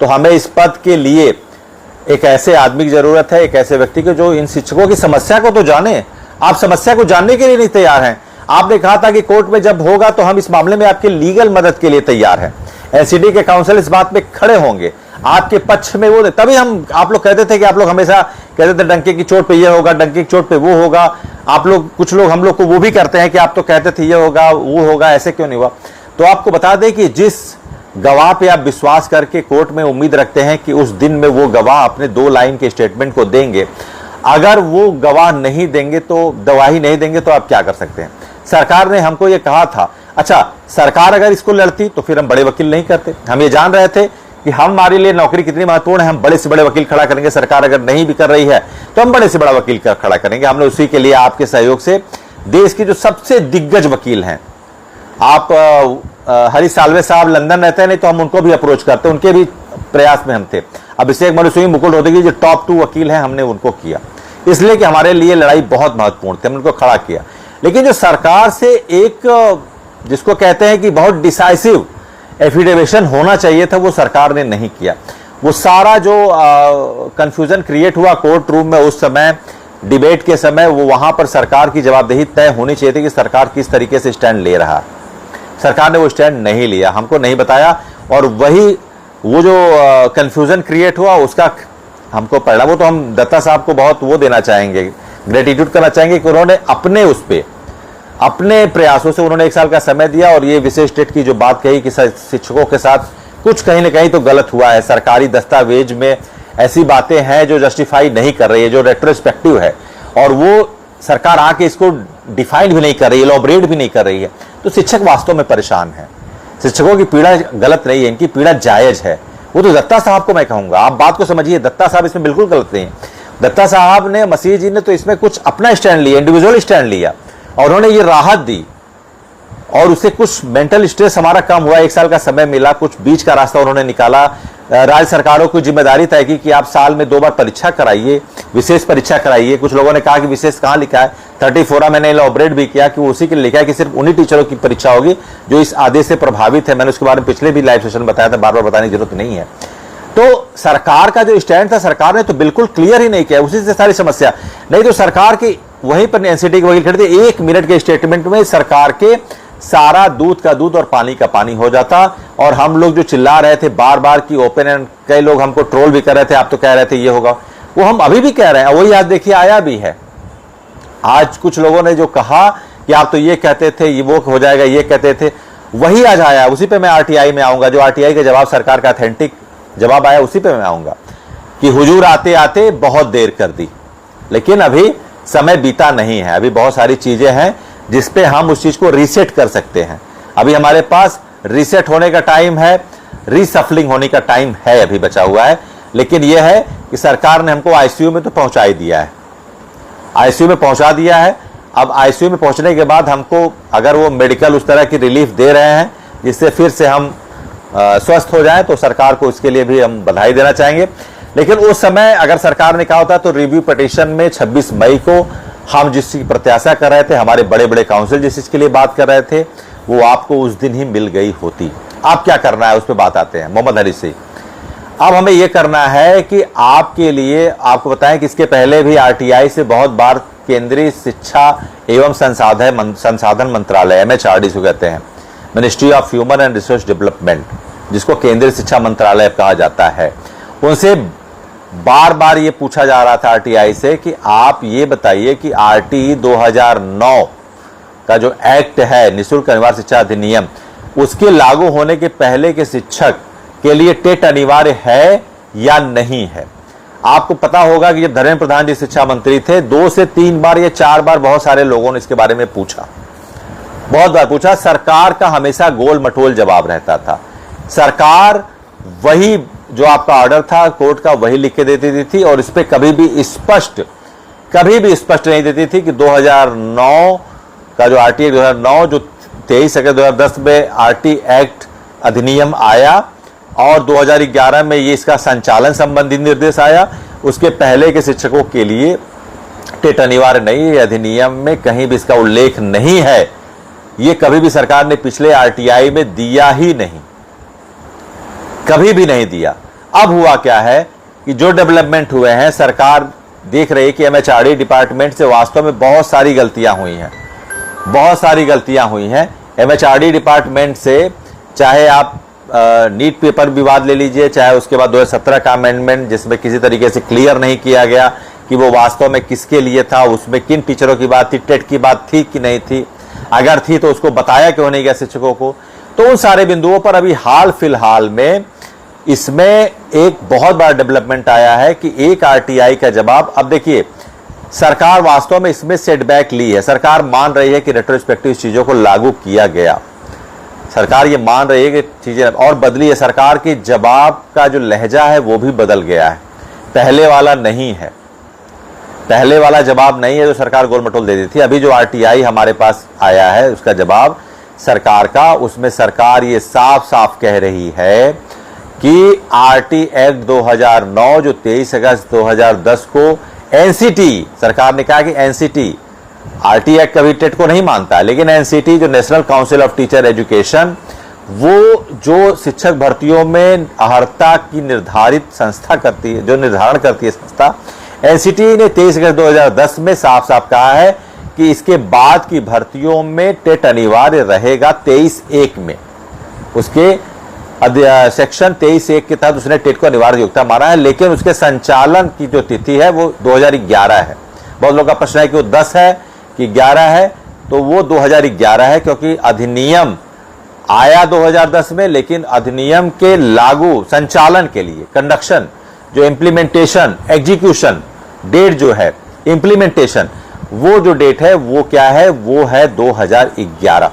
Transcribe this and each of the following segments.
तो हमें इस पद के लिए एक ऐसे आदमी की जरूरत है, एक ऐसे व्यक्ति की जो इन शिक्षकों की समस्या को तो जाने। आप समस्या को जानने के लिए नहीं तैयार हैं। आपने कहा था कि कोर्ट में जब होगा तो हम इस मामले में आपकी लीगल मदद के लिए तैयार हैं। एनसीडी के काउंसिल इस बात पे खड़े होंगे, आपके पक्ष में वो, तभी हम, आप लोग कहते थे कि आप लोग हमेशा कहते थे डंके की चोट पे ये होगा, डंके की चोट पे वो होगा। आप लोग, कुछ लोग हम लोग को वो भी करते हैं कि आप तो कहते थे ये होगा वो होगा, ऐसे क्यों नहीं हुआ। तो आपको बता दें कि जिस गवाह पे आप विश्वास करके कोर्ट में उम्मीद रखते हैं कि उस दिन में वो गवाह अपने 2 लाइन के स्टेटमेंट को देंगे, अगर वो गवाह नहीं देंगे तो, गवाही नहीं देंगे तो आप क्या कर सकते हैं। सरकार ने हमको ये कहा था, अच्छा सरकार अगर इसको लड़ती तो फिर हम बड़े वकील नहीं करते। हम ये जान रहे थे कि हमारे लिए नौकरी कितनी महत्वपूर्ण है, हम बड़े से बड़े वकील खड़ा करेंगे। सरकार अगर नहीं भी कर रही है तो हम बड़े से बड़ा वकील खड़ा करेंगे। हमने उसी के लिए आपके सहयोग से देश की जो सबसे दिग्गज वकील हैं, आप हरी साल्वे साहब लंदन रहते हैं, नहीं तो हम उनको भी अप्रोच करते, उनके भी प्रयास में हम थे। अभिषेक मनु सिंह, मुकुल रोहतगी जो टॉप 2 वकील हैं, हमने उनको किया, इसलिए कि हमारे लिए लड़ाई बहुत महत्वपूर्ण थी, हमने उनको खड़ा किया। लेकिन जो सरकार से एक, जिसको कहते हैं कि बहुत डिसाइसिव एफिडेविशन होना चाहिए था, वो सरकार ने नहीं किया। वो सारा जो कंफ्यूजन क्रिएट हुआ कोर्ट रूम में उस समय, डिबेट के समय, वो वहां पर सरकार की जवाबदेही तय होनी चाहिए थी कि सरकार किस तरीके से स्टैंड ले रहा है। सरकार ने वो स्टैंड नहीं लिया, हमको नहीं बताया, और वही वो जो कंफ्यूजन क्रिएट हुआ उसका हमको पड़ा। वो तो हम दत्ता साहब को बहुत वो देना चाहेंगे, ग्रेटिट्यूड करना चाहेंगे कि उन्होंने अपने उस पे, अपने प्रयासों से उन्होंने 1 साल का समय दिया और ये विशेष स्टेट की जो बात कही कि शिक्षकों के साथ कुछ कहीं ना कहीं तो गलत हुआ है। सरकारी दस्तावेज में ऐसी बातें हैं जो जस्टिफाई नहीं कर रही है, जो रेट्रोस्पेक्टिव है, और वो सरकार आके इसको डिफाइन भी नहीं कर रही है, इलॉबरेट भी नहीं कर रही है। तो शिक्षक वास्तव में परेशान है। शिक्षकों की पीड़ा गलत नहीं है, इनकी पीड़ा जायज है। वो तो दत्ता साहब को मैं कहूंगा, आप बात को समझिए, दत्ता साहब इसमें बिल्कुल गलत नहीं है। दत्ता साहब ने, मसीह जी ने तो इसमें कुछ अपना स्टैंड लिया, इंडिविजुअल स्टैंड लिया, और उन्होंने ये राहत दी, और उससे कुछ मेंटल स्ट्रेस हमारा कम हुआ। 1 साल का समय मिला, कुछ बीच का रास्ता उन्होंने निकाला। राज्य सरकारों की जिम्मेदारी तय की कि आप साल में 2 बार परीक्षा कराइए, विशेष परीक्षा कराइए। कुछ लोगों ने कहा कि विशेष कहाँ लिखा है, 34 मैंने इलॉबरेट भी किया कि वो उसी के लिए लिखा है कि सिर्फ उन्हीं टीचरों की परीक्षा होगी जो इस आदेश से प्रभावित है। मैंने उसके बारे में पिछले भी लाइव सेशन बताया था, बार बार बताने की जरूरत नहीं है। तो सरकार का जो स्टैंड था, सरकार ने तो बिल्कुल क्लियर ही नहीं किया, उसी से सारी समस्या। नहीं तो सरकार की वहीं पर एनसीटी के वकील खड़े थे, 1 मिनट के स्टेटमेंट में सरकार के सारा दूध का दूध और पानी का पानी हो जाता। और हम लोग जो चिल्ला रहे थे बार बार की ओपन एंड, कई लोग हमको ट्रोल भी कर रहे थे, आप तो कह रहे थे ये होगा, वो हम अभी भी कह रहे हैं, वही आज देखिए आया भी है। आज कुछ लोगों ने जो कहा कि आप तो ये कहते थे ये वो हो जाएगा, ये कहते थे, वही आज आया। उसी पे मैं आरटीआई में आऊंगा, जो आरटीआई का जवाब सरकार का ऑथेंटिक जवाब आया उसी पे मैं आऊंगा कि हुजूर आते आते बहुत देर कर दी, लेकिन अभी समय बीता नहीं है। अभी बहुत सारी चीजें हैं जिसपे हम उस चीज को रीसेट कर सकते हैं। अभी हमारे पास रीसेट होने का टाइम है, रीसफलिंग होने का टाइम है, अभी बचा हुआ है। लेकिन यह है कि सरकार ने हमको आईसीयू में तो पहुंचा ही दिया है, आईसीयू में पहुंचा दिया है। अब आईसीयू में पहुंचने के बाद हमको अगर वो मेडिकल उस तरह की रिलीफ दे रहे हैं जिससे फिर से हम स्वस्थ हो जाएं, तो सरकार को इसके लिए भी हम बधाई देना चाहेंगे। लेकिन उस समय अगर सरकार ने कहा होता तो रिव्यू पिटीशन में 26 मई को हम जिसकी प्रत्याशा कर रहे थे, हमारे बड़े बड़े काउंसिल जिस चीज के लिए बात कर रहे थे, वो आपको उस दिन ही मिल गई होती। आप क्या करना है उस पर बात आते हैं मोहम्मद अली से। अब हमें यह करना है कि आपके लिए आपको बताएं कि इसके पहले भी आरटीआई से बहुत बार केंद्रीय शिक्षा एवं संसाधन मंत्रालय, MHRD को कहते हैं, ministry of human and resource development, जिसको केंद्रीय शिक्षा मंत्रालय कहा जाता है, उनसे बार बार ये पूछा जा रहा था आरटीआई से कि आप ये बताइए कि आरटी 2009 का जो एक्ट है, निःशुल्क अनिवार्य शिक्षा अधिनियम, उसके लागू होने के पहले के शिक्षक के लिए टेट अनिवार्य है या नहीं है। आपको पता होगा कि जब धर्मेंद्र प्रधान जी शिक्षा मंत्री थे, 2 से 3 बार या 4 बार बहुत सारे लोगों ने इसके बारे में पूछा, बहुत बार पूछा। सरकार का हमेशा गोल मटोल जवाब रहता था। सरकार वही जो आपका ऑर्डर था कोर्ट का वही लिख के देती थी, और इस पर कभी भी स्पष्ट नहीं देती थी कि 2009 का जो आरटी 2009 जो 23 अगस्त 2010 में आरटी एक्ट अधिनियम आया, और 2011 में ये इसका संचालन संबंधी निर्देश आया। उसके पहले के शिक्षकों के लिए टेट अनिवार्य नहीं है, अधिनियम में कहीं भी इसका उल्लेख नहीं है। ये कभी भी सरकार ने पिछले आरटीआई में दिया ही नहीं, कभी भी नहीं दिया। अब हुआ क्या है कि जो डेवलपमेंट हुए हैं, सरकार देख रही है कि एमएचआरडी डिपार्टमेंट से वास्तव में बहुत सारी गलतियां हुई हैं, बहुत सारी गलतियां हुई हैं एमएचआरडी डिपार्टमेंट से। चाहे आप नीट पेपर विवाद ले लीजिए, चाहे उसके बाद 2017 का अमेंडमेंट जिसमें किसी तरीके से क्लियर नहीं किया गया कि वो वास्तव में किसके लिए था, उसमें किन टीचरों की बात थी, टेट की बात थी कि नहीं थी, अगर थी तो उसको बताया क्यों नहीं गया शिक्षकों को। तो उन सारे बिंदुओं पर अभी हाल फिलहाल में इसमें एक बहुत बड़ा डेवलपमेंट आया है कि एक आरटीआई का जवाब। अब देखिए, सरकार वास्तव में इसमें सेटबैक ली है, सरकार मान रही है कि रेट्रोस्पेक्टिव चीजों को लागू किया गया, सरकार ये मान रही है कि चीजें और बदली है। सरकार के जवाब का जो लहजा है वो भी बदल गया है, पहले वाला नहीं है, पहले वाला जवाब नहीं है जो सरकार गोल मटोल दे दी थी। अभी जो आरटीआई हमारे पास आया है उसका जवाब सरकार का, उसमें सरकार ये साफ साफ कह रही है कि आरटी एक्ट 2009 जो 23 अगस्त 2010 को एनसीटी, सरकार ने कहा कि एनसीटी, आरटी एक्ट कभी टेट को नहीं मानता है, लेकिन एनसीटी जो national council of teacher education, वो जो शिक्षक भर्तियों में अर्हता की निर्धारित संस्था करती है, जो निर्धारण करती है संस्था, एनसीटी ने 23 अगस्त 2010 में साफ साफ कहा है कि इसके बाद की भर्तियों में टेट अनिवार्य रहेगा 23(1) में। उसके सेक्शन 23(1) के तहत उसने टेट को अनिवार्य योग्यता माना है, लेकिन उसके संचालन की जो तिथि है वो 2011 है। बहुत लोगों का प्रश्न है कि वो 10 है कि 11 है, तो वो 2011 है, क्योंकि अधिनियम आया 2010 में, लेकिन अधिनियम के लागू संचालन के लिए कंडक्शन, जो इम्प्लीमेंटेशन, एग्जीक्यूशन डेट जो है, इम्प्लीमेंटेशन, वो जो डेट है वो क्या है, वो है 2011,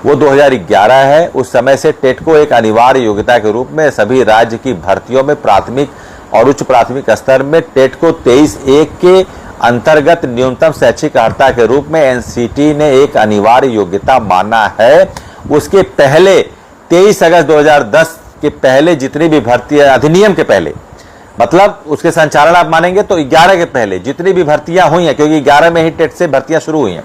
वो 2011 है। उस समय से टेट को एक अनिवार्य योग्यता के रूप में सभी राज्य की भर्तियों में प्राथमिक और उच्च प्राथमिक स्तर में टेट को 23(1) के अंतर्गत न्यूनतम शैक्षिक अर्हता के रूप में एनसीटी ने एक अनिवार्य योग्यता माना है। उसके पहले 23 अगस्त 2010 के पहले जितनी भी भर्तियां, अधिनियम के पहले, मतलब उसके संचालन आप मानेंगे तो 11 के पहले जितनी भी भर्तियां हुई हैं, क्योंकि 11 में ही टेट से भर्तियां शुरू हुई हैं,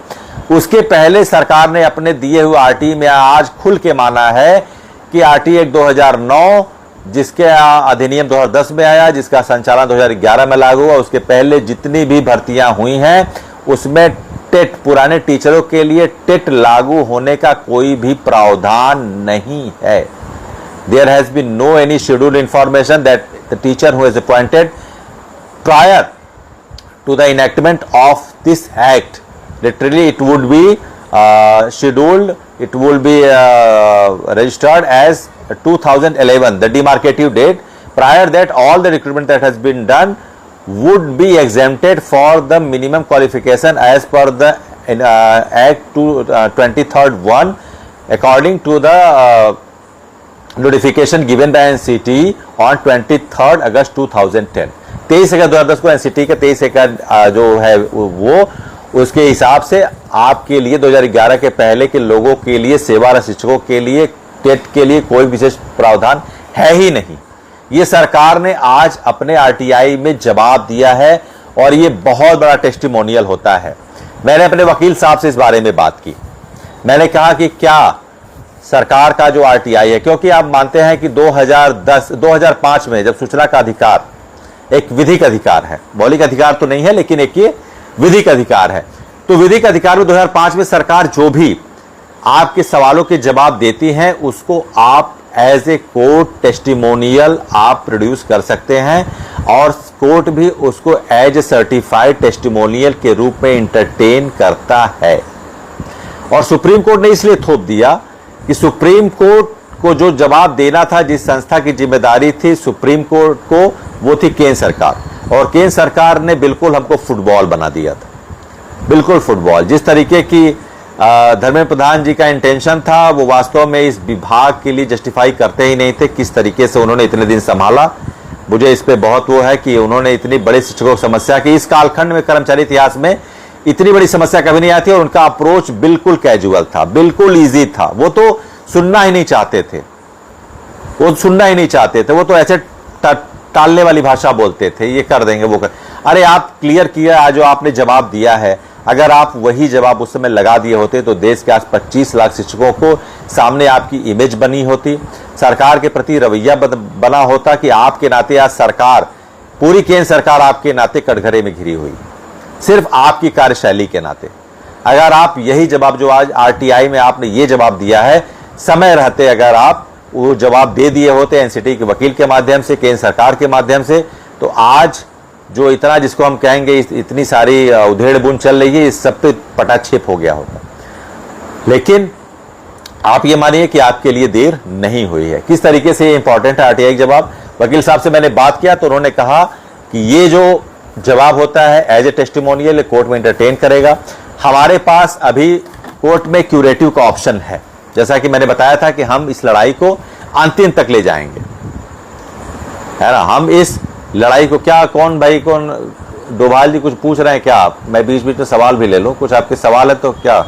उसके पहले सरकार ने अपने दिए हुए आरटी में आज खुल के माना है कि आरटी एक्ट 2009 जिसके अधिनियम 2010 में आया, जिसका संचालन 2011 में लागू हुआ, उसके पहले जितनी भी भर्तियां हुई हैं उसमें टेट, पुराने टीचरों के लिए टेट लागू होने का कोई भी प्रावधान नहीं है। There has been no any scheduled information that the teacher who is appointed prior to the enactment of this act, literally it would be scheduled, it will be registered as 2011, the demarcative date. Prior that, all the recruitment that has been done would be exempted for the minimum qualification as per the Act 23rd 1, according to the notification given by NCT on 23rd August 2010। 23 अगस्त 2010 को NCT का 23 का जो है वो, उसके हिसाब से आपके लिए 2011 के पहले के लोगों के लिए, सेवारत शिक्षकों के लिए टेट के लिए कोई विशेष प्रावधान है ही नहीं। ये सरकार ने आज अपने आरटीआई में जवाब दिया है और ये बहुत बड़ा टेस्टिमोनियल होता है। मैंने अपने वकील साहब से इस बारे में बात की, मैंने कहा कि क्या सरकार का जो आरटीआई है, क्योंकि आप मानते हैं कि 2005 में जब सूचना का अधिकार एक विधिक अधिकार है, मौलिक अधिकार तो नहीं है लेकिन एक ये विधिक अधिकार है, तो विधिक अधिकार में 2005 में सरकार जो भी आपके सवालों के जवाब देती हैं उसको आप एज ए कोर्ट टेस्टिमोनियल आप प्रोड्यूस कर सकते हैं और कोर्ट भी उसको एज ए सर्टिफाइड टेस्टिमोनियल के रूप में इंटरटेन करता है। और सुप्रीम कोर्ट ने इसलिए थोप दिया कि सुप्रीम कोर्ट को जो जवाब देना था, जिस संस्था की जिम्मेदारी थी सुप्रीम कोर्ट को, वो थी केंद्र सरकार, और केंद्र सरकार ने बिल्कुल हमको फुटबॉल बना दिया था, बिल्कुल फुटबॉल। जिस तरीके की धर्मेंद्र प्रधान जी का इंटेंशन था वो वास्तव में इस विभाग के लिए जस्टिफाई करते ही नहीं थे। किस तरीके से उन्होंने इतने दिन संभाला, मुझे इस पे बहुत वो है कि उन्होंने इतनी बड़ी शिक्षकों की समस्या की, इस कालखंड में कर्मचारी इतिहास में इतनी बड़ी समस्या कभी नहीं आई थी, और उनका अप्रोच बिल्कुल कैजुअल था, बिल्कुल ईजी था। वो तो सुनना ही नहीं चाहते थे, वो सुनना ही नहीं चाहते थे, वो तो ऐसे टालने वाली भाषा बोलते थे, ये कर देंगे वो कर। अरे आप क्लियर किया, आज जो आपने जवाब दिया है, अगर आप वही जवाब उस समय लगा दिए होते तो देश के आज 25 लाख शिक्षकों को सामने आपकी इमेज बनी होती, सरकार के प्रति रवैया बना होता कि आपके नाते आज सरकार, पूरी केंद्र सरकार आपके नाते कटघरे में घिरी हुई, सिर्फ आपकी कार्यशैली के नाते। अगर आप यही जवाब जो आज आरटीआई में आपने ये जवाब दिया है, समय रहते अगर आप वो जवाब दे दिए होते एनसीटी के वकील के माध्यम से, केंद्र सरकार के माध्यम से, तो आज जो इतना जिसको हम कहेंगे इतनी सारी उधेड़ बुन चल रही है, इस सब पे पटाक्षेप हो गया होता। लेकिन आप ये मानिए कि आपके लिए देर नहीं हुई है। किस तरीके से ये इंपॉर्टेंट है आरटीआई का जवाब। वकील साहब से मैंने बात किया तो उन्होंने कहा कि ये जो जवाब होता है एज ए टेस्टिमोनियल कोर्ट में एंटरटेन करेगा। हमारे पास अभी कोर्ट में क्यूरेटिव का ऑप्शन है, जैसा कि मैंने बताया था कि हम इस लड़ाई को अंतिम तक ले जाएंगे, है ना। हम इस लड़ाई को क्या, कौन भाई कौन, डोभाल जी कुछ पूछ रहे हैं क्या आप? मैं बीच बीच में सवाल भी ले लूं, कुछ आपके सवाल है तो क्या?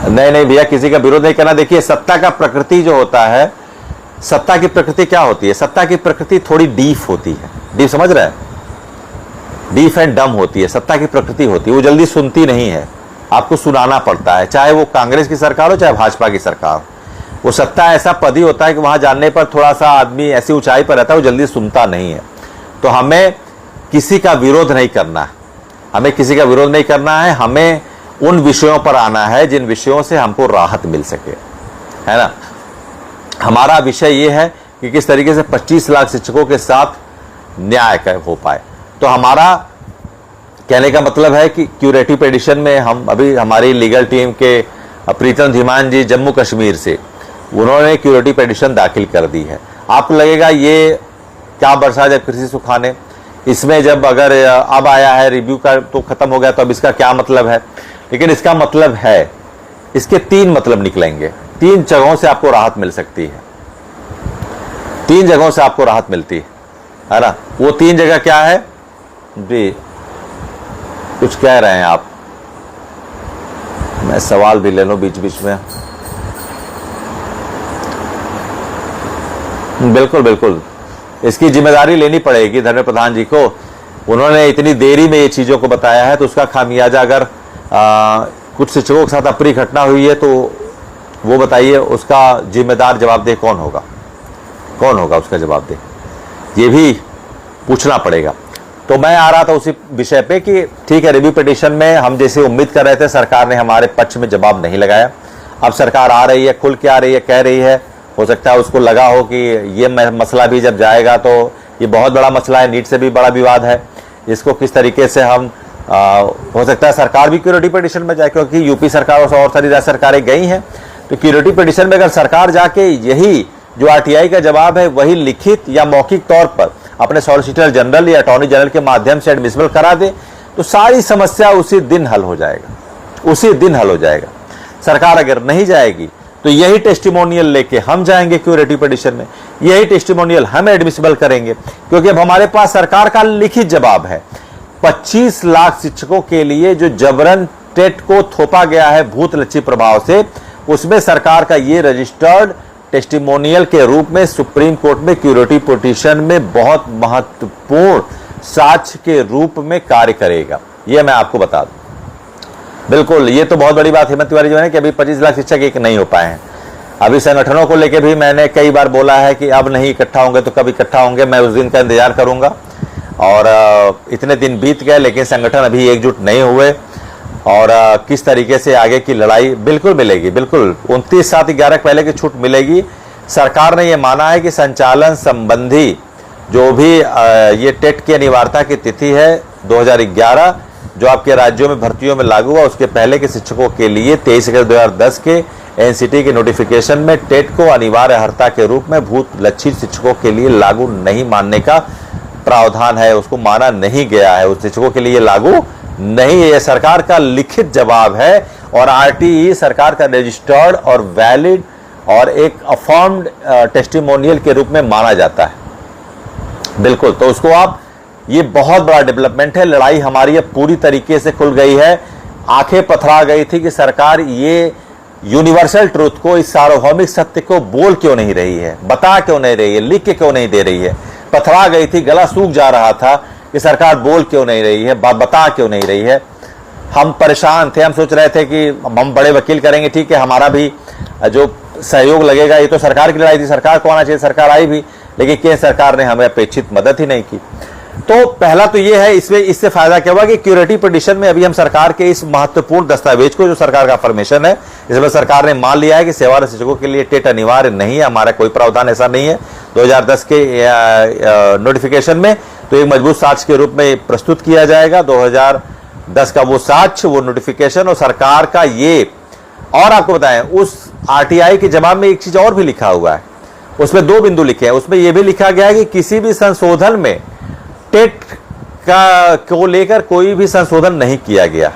नहीं भैया, किसी का विरोध नहीं करना। देखिए, सत्ता का प्रकृति जो होता है, सत्ता की प्रकृति क्या होती है? सत्ता की प्रकृति थोड़ी डीप होती है। डीप समझ रहे हैं? डीप एंड डम होती है, सत्ता की प्रकृति होती है। वो जल्दी सुनती नहीं है, आपको सुनाना पड़ता है, चाहे वो कांग्रेस की सरकार हो चाहे भाजपा की सरकार। वो सत्ता ऐसा पद ही होता है कि वहां जानने पर थोड़ा सा आदमी ऐसी ऊंचाई पर रहता है, वो जल्दी सुनता नहीं है। तो हमें किसी का विरोध नहीं करना है, हमें किसी का विरोध नहीं करना है। हमें उन विषयों पर आना है जिन विषयों से हमको राहत मिल सके, है ना। हमारा विषय ये है कि किस तरीके से 25 लाख शिक्षकों के साथ न्याय हो पाए। तो हमारा कहने का मतलब है कि क्यूरेटिव पिटीशन में हम अभी, हमारी लीगल टीम के प्रीतम धीमान जी जम्मू कश्मीर से, उन्होंने क्यूरेटिव पिटीशन दाखिल कर दी है। आपको लगेगा ये क्या बरसा जब कृषि सुखाने, इसमें जब अगर अब आया है रिव्यू का तो खत्म हो गया, तो अब इसका क्या मतलब है? लेकिन इसका मतलब है, इसके 3 मतलब निकलेंगे। 3 जगहों से आपको राहत मिल सकती है, 3 जगहों से आपको राहत मिलती है ना। वो 3 जगह क्या है जी? कुछ कह रहे हैं आप? मैं सवाल भी ले लूं बीच बीच में। बिल्कुल बिल्कुल, इसकी जिम्मेदारी लेनी पड़ेगी धर्मेंद्र प्रधान जी को। उन्होंने इतनी देरी में ये चीजों को बताया है, तो उसका खामियाजा अगर कुछ शिक्षकों के साथ अप्रिय घटना हुई है तो वो बताइए, उसका जिम्मेदार जवाबदेह कौन होगा? कौन होगा उसका जवाबदेह? ये भी पूछना पड़ेगा। तो मैं आ रहा था उसी विषय पे कि ठीक है, रिव्यू पिटीशन में हम जैसे उम्मीद कर रहे थे, सरकार ने हमारे पक्ष में जवाब नहीं लगाया। अब सरकार आ रही है, खुल के आ रही है, कह रही है, हो सकता है उसको लगा हो कि ये मसला भी जब जाएगा तो ये बहुत बड़ा मसला है, नीट से भी बड़ा विवाद है, इसको किस तरीके से हम हो सकता है सरकार भी क्यूरेटिव पिटीशन में जाए, क्योंकि यूपी सरकार और सारी राज्य सरकारें गई हैं। तो क्यूरेटिव पिटीशन में अगर सरकार जाके यही जो आरटीआई का जवाब है वही लिखित या मौखिक तौर पर अपने सॉलिसिटर जनरल या अटॉर्नी जनरल के माध्यम से एडमिसिबल करा दे, तो सारी समस्या उसी दिन हल हो जाएगा, उसी दिन हल हो जाएगा। सरकार अगर नहीं जाएगी तो यही टेस्टिमोनियल लेके हम जाएंगे क्यूरेटिव पिटीशन में, यही टेस्टिमोनियल हम एडमिसिबल करेंगे, क्योंकि अब हमारे पास सरकार का लिखित जवाब है। 25 लाख शिक्षकों के लिए जो जबरन टेट को थोपा गया है भूत लच्छी प्रभाव से, उसमें सरकार का ये रजिस्टर्ड टेस्टिमोनियल के रूप में सुप्रीम कोर्ट में क्यूरेटिव पिटीशन में बहुत महत्वपूर्ण साक्ष्य के रूप में कार्य करेगा। यह मैं आपको बता दूं। बिल्कुल, ये तो बहुत बड़ी बात हेमंत तिवारी जो है कि अभी 25 लाख शिक्षक एक नहीं हो पाए हैं। अभी संगठनों को लेकर भी मैंने कई बार बोला है कि अब नहीं इकट्ठा होंगे तो कब इकट्ठा होंगे, मैं उस दिन का इंतजार करूंगा। और इतने दिन बीत गए लेकिन संगठन अभी एकजुट नहीं हुए। और किस तरीके से आगे की लड़ाई बिल्कुल मिलेगी, बिल्कुल 29/7/11 पहले की छूट मिलेगी। सरकार ने यह माना है कि संचालन संबंधी जो भी ये टेट की अनिवार्यता की तिथि है 2011 जो आपके राज्यों में भर्तियों में लागू हुआ, उसके पहले के शिक्षकों के लिए 23 अगस्त 2010 के एनसीटी के नोटिफिकेशन में टेट को अनिवार्य अर्हता के रूप में भूत लक्षित शिक्षकों के लिए लागू नहीं मानने का प्रावधान है। उसको माना नहीं गया है, उस शिक्षकों के लिए लागू नहीं है। यह सरकार का लिखित जवाब है और आरटीई सरकार का रजिस्टर्ड और वैलिड और एक अफर्म्ड टेस्टिमोनियल के रूप में माना जाता है। बिल्कुल, तो उसको आप, ये बहुत बड़ा डेवलपमेंट है। लड़ाई हमारी अब पूरी तरीके से खुल गई है। आंखें पथरा गई थी कि सरकार ये यूनिवर्सल ट्रूथ को, इस सार्वभौमिक सत्य को बोल क्यों नहीं रही है, बता क्यों नहीं रही है, लिख के क्यों नहीं दे रही है। पथरा गई थी, गला सूख जा रहा था कि सरकार बोल क्यों नहीं रही है, बता क्यों नहीं रही है। हम परेशान थे, हम सोच रहे थे कि हम बड़े वकील करेंगे, ठीक है, हमारा भी जो सहयोग लगेगा, ये तो सरकार की लड़ाई थी, सरकार को आना चाहिए, सरकार आई भी, लेकिन केंद्र सरकार ने हमें अपेक्षित मदद ही नहीं की। तो पहला तो ये है, इससे फायदा क्या हुआ कि क्यूरेटिव पिटीशन में अभी हम सरकार के इस महत्वपूर्ण दस्तावेज को, जो सरकार का फॉर्मेशन है, इसमें सरकार ने मान लिया है कि सेवारत शिक्षकों के लिए टेट अनिवार्य नहीं है, हमारा कोई प्रावधान ऐसा नहीं है 2010 के नोटिफिकेशन में। तो एक मजबूत साक्ष्य के रूप में प्रस्तुत किया जाएगा 2010 का वो साक्ष्य, वो नोटिफिकेशन और सरकार का ये। और आपको बताएं, उस आरटीआई के जवाब में एक चीज और भी लिखा हुआ है, उसमें 2 बिंदु लिखे हैं। उसमें यह भी लिखा गया है कि किसी भी संशोधन में टेट को लेकर कोई भी संशोधन नहीं किया गया,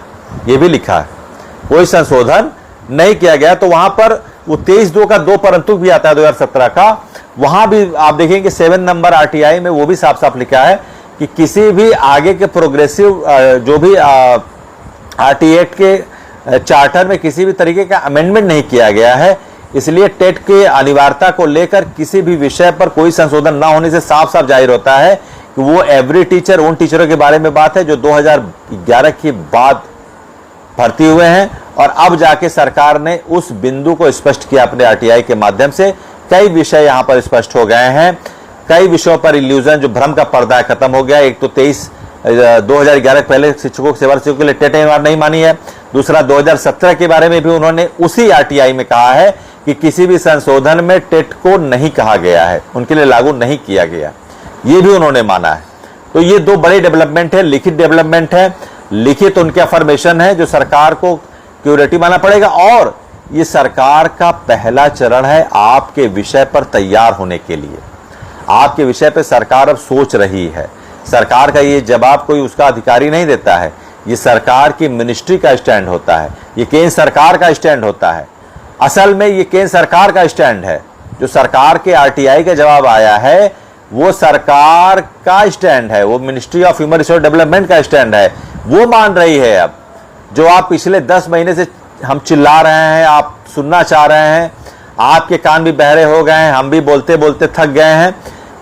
यह भी लिखा है, कोई संशोधन नहीं किया गया। तो वहां पर वो 23(2) का 2 परंतु भी आता है 2017 का, वहां भी आप देखेंगे 7 नंबर आरटीआई में वो भी साफ साफ लिखा है कि किसी भी आगे के प्रोग्रेसिव जो भी आरटी एक्ट के चार्टर में किसी भी तरीके का अमेंडमेंट नहीं किया गया है, इसलिए टेट के अनिवार्यता को लेकर किसी भी विषय पर कोई संशोधन ना होने से साफ साफ जाहिर होता है कि वो एवरी टीचर, उन टीचरों के बारे में बात है जो 2011 के बाद भर्ती हुए हैं। और अब जाके सरकार ने उस बिंदु को स्पष्ट किया अपने आरटीआई के माध्यम से। कई विषय यहां पर स्पष्ट हो गए हैं, कई विषयों पर इल्यूजन, जो भ्रम का पर्दा है, खत्म हो गया। एक तो 2011 पहले शिक्षकों सेवारत शिक्षकों के लिए टेट अनिवार्य नहीं मानी है। दूसरा 2017 के बारे में भी उन्होंने उसी आरटीआई में कहा है कि किसी भी संशोधन में टेट को नहीं कहा गया है, उनके लिए लागू नहीं किया गया, ये भी उन्होंने माना है। तो ये 2 बड़े डेवलपमेंट है, लिखित डेवलपमेंट है, लिखित उनके अफर्मेशन है जो सरकार को क्यूरेटिव मानना पड़ेगा। और ये सरकार का पहला चरण है आपके विषय पर तैयार होने के लिए। आपके विषय पर सरकार अब सोच रही है। सरकार का ये जवाब कोई उसका अधिकारी नहीं देता है, ये सरकार की मिनिस्ट्री का स्टैंड होता है, ये केंद्र सरकार का स्टैंड होता है। असल में ये केंद्र सरकार का स्टैंड है। जो सरकार के आरटीआई का जवाब आया है वो सरकार का स्टैंड है, वो ministry of human resource development का स्टैंड है। वो मान रही है अब जो आप पिछले 10 महीने से हम चिल्ला रहे हैं, आप सुनना चाह रहे हैं, आपके कान भी बहरे हो गए हैं, हम भी बोलते बोलते थक गए हैं।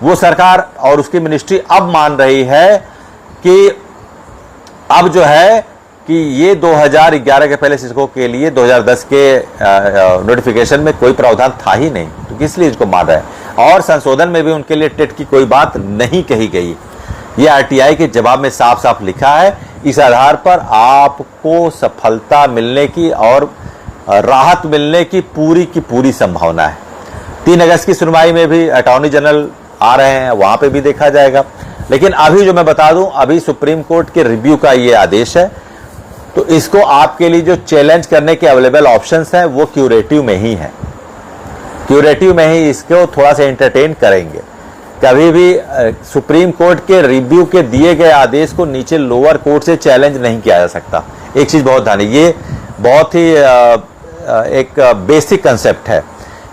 वो सरकार और उसकी मिनिस्ट्री अब मान रही है कि अब जो है कि ये 2011 के पहले शिक्षकों के लिए 2010 के नोटिफिकेशन में कोई प्रावधान था ही नहीं, तो किस लिए इसको मान रहा है। और संशोधन में भी उनके लिए टेट की कोई बात नहीं कही गई। ये आरटीआई के जवाब में साफ साफ लिखा है। इस आधार पर आपको सफलता मिलने की और राहत मिलने की पूरी संभावना है। 3 अगस्त की सुनवाई में भी अटॉर्नी जनरल आ रहे हैं, वहां पे भी देखा जाएगा। लेकिन अभी जो मैं बता दूं, अभी सुप्रीम कोर्ट के रिव्यू का ये आदेश है, तो इसको आपके लिए जो चैलेंज करने के अवेलेबल ऑप्शंस हैं वो क्यूरेटिव में ही है। क्यूरेटिव में ही इसको थोड़ा सा एंटरटेन करेंगे। कभी भी सुप्रीम कोर्ट के रिव्यू के दिए गए आदेश को नीचे लोअर कोर्ट से चैलेंज नहीं किया जा सकता। एक चीज बहुत ध्यान है, ये बहुत ही एक बेसिक कंसेप्ट है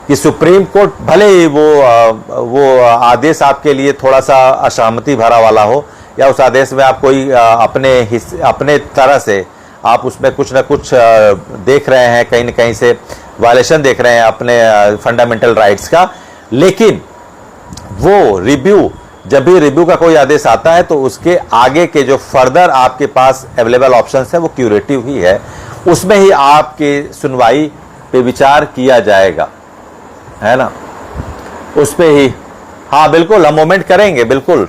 कि सुप्रीम कोर्ट भले ही वो आदेश आपके लिए थोड़ा सा असहमति भरा वाला हो, या उस आदेश में आप कोई अपने तरह से आप उसमें कुछ ना कुछ देख रहे हैं, कहीं न कहीं से वायलेशन देख रहे हैं अपने फंडामेंटल राइट्स का, लेकिन वो रिव्यू, जब भी रिव्यू का कोई आदेश आता है तो उसके आगे के जो फर्दर आपके पास अवेलेबल ऑप्शंस है वो क्यूरेटिव ही है। उसमें ही आपके सुनवाई पे विचार किया जाएगा, है ना, उस पे ही। हाँ बिल्कुल, हम मूवमेंट करेंगे, बिल्कुल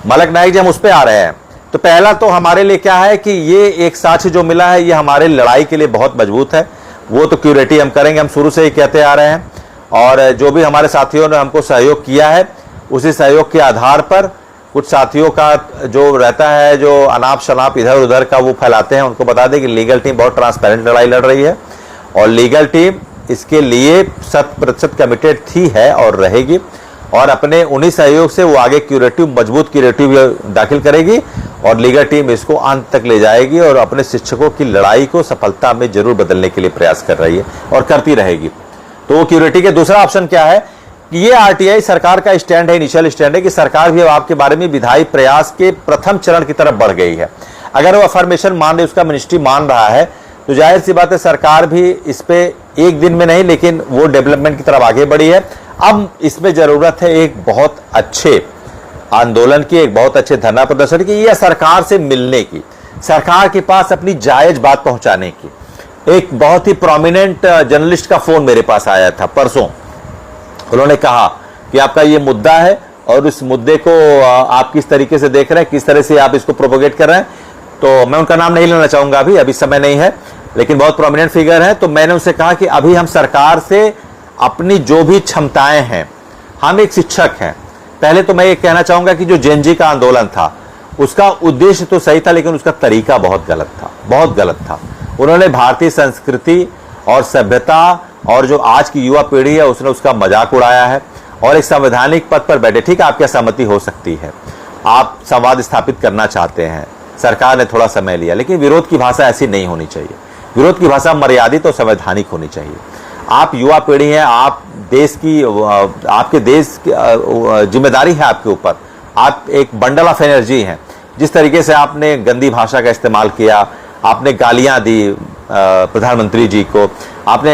मलक नाइक जी, हम उस पे आ रहे हैं। तो पहला तो हमारे लिए क्या है कि ये एक साक्ष्य जो मिला है ये हमारे लड़ाई के लिए बहुत मजबूत है, वो तो क्यूरेटिव हम करेंगे, हम शुरू से ही कहते आ रहे हैं। और जो भी हमारे साथियों ने हमको सहयोग किया है, उसी सहयोग के आधार पर कुछ साथियों का जो रहता है, जो अनाप शनाप इधर उधर का वो फैलाते हैं, उनको बता दें कि लीगल टीम बहुत ट्रांसपेरेंट लड़ाई लड़ रही है और लीगल टीम इसके लिए 100% कमिटेड थी, है और रहेगी। और अपने उन्हीं सहयोग से वो आगे क्यूरेटिव, मजबूत क्यूरेटिव दाखिल करेगी और लीगल टीम इसको अंत तक ले जाएगी और अपने शिक्षकों की लड़ाई को सफलता में जरूर बदलने के लिए प्रयास कर रही है और करती रहेगी। तो वो क्यूरेटिव के दूसरा ऑप्शन क्या है कि ये आरटीआई सरकार का स्टैंड है, इनिशियल स्टैंड है कि सरकार भी आपके बारे में विधायी प्रयास के प्रथम चरण की तरफ बढ़ गई है। अगर वो अफर्मेशन मान रही, उसका मिनिस्ट्री मान रहा है, तो जाहिर सी बात है सरकार भी इस पे एक दिन में नहीं, लेकिन वो डेवलपमेंट की तरफ आगे बढ़ी है। अब इसमें जरूरत है एक बहुत अच्छे आंदोलन की, एक बहुत अच्छे धरना प्रदर्शन की, या सरकार से मिलने की, सरकार के पास अपनी जायज बात पहुंचाने की। एक बहुत ही प्रोमिनेंट जर्नलिस्ट का फोन मेरे पास आया था परसों। उन्होंने कहा कि आपका ये मुद्दा है और इस मुद्दे को आप किस तरीके से देख रहे हैं, किस तरह से आप इसको प्रोपोगेट कर रहे हैं। तो मैं उनका नाम नहीं लेना चाहूंगा, अभी समय नहीं है, लेकिन बहुत प्रोमिनेंट फिगर है। तो मैंने उनसे कहा कि अभी हम सरकार से अपनी जो भी क्षमताएं हैं, हम एक शिक्षक हैं। पहले तो मैं ये कहना चाहूंगा कि जो जेएनजी का आंदोलन था उसका उद्देश्य तो सही था, लेकिन उसका तरीका बहुत गलत था, बहुत गलत था। उन्होंने भारतीय संस्कृति और सभ्यता और जो आज की युवा पीढ़ी है उसने उसका मजाक उड़ाया है। और एक संवैधानिक पद पर बैठे, ठीक है आपकी असहमति हो सकती है, आप संवाद स्थापित करना चाहते हैं, सरकार ने थोड़ा समय लिया, लेकिन विरोध की भाषा ऐसी नहीं होनी चाहिए। विरोध की भाषा मर्यादित और संवैधानिक होनी चाहिए। आप युवा पीढ़ी हैं, आप देश की, आपके देश की जिम्मेदारी है आपके ऊपर, आप एक बंडल ऑफ एनर्जी हैं। जिस तरीके से आपने गंदी भाषा का इस्तेमाल किया, आपने गालियां दी प्रधानमंत्री जी को, आपने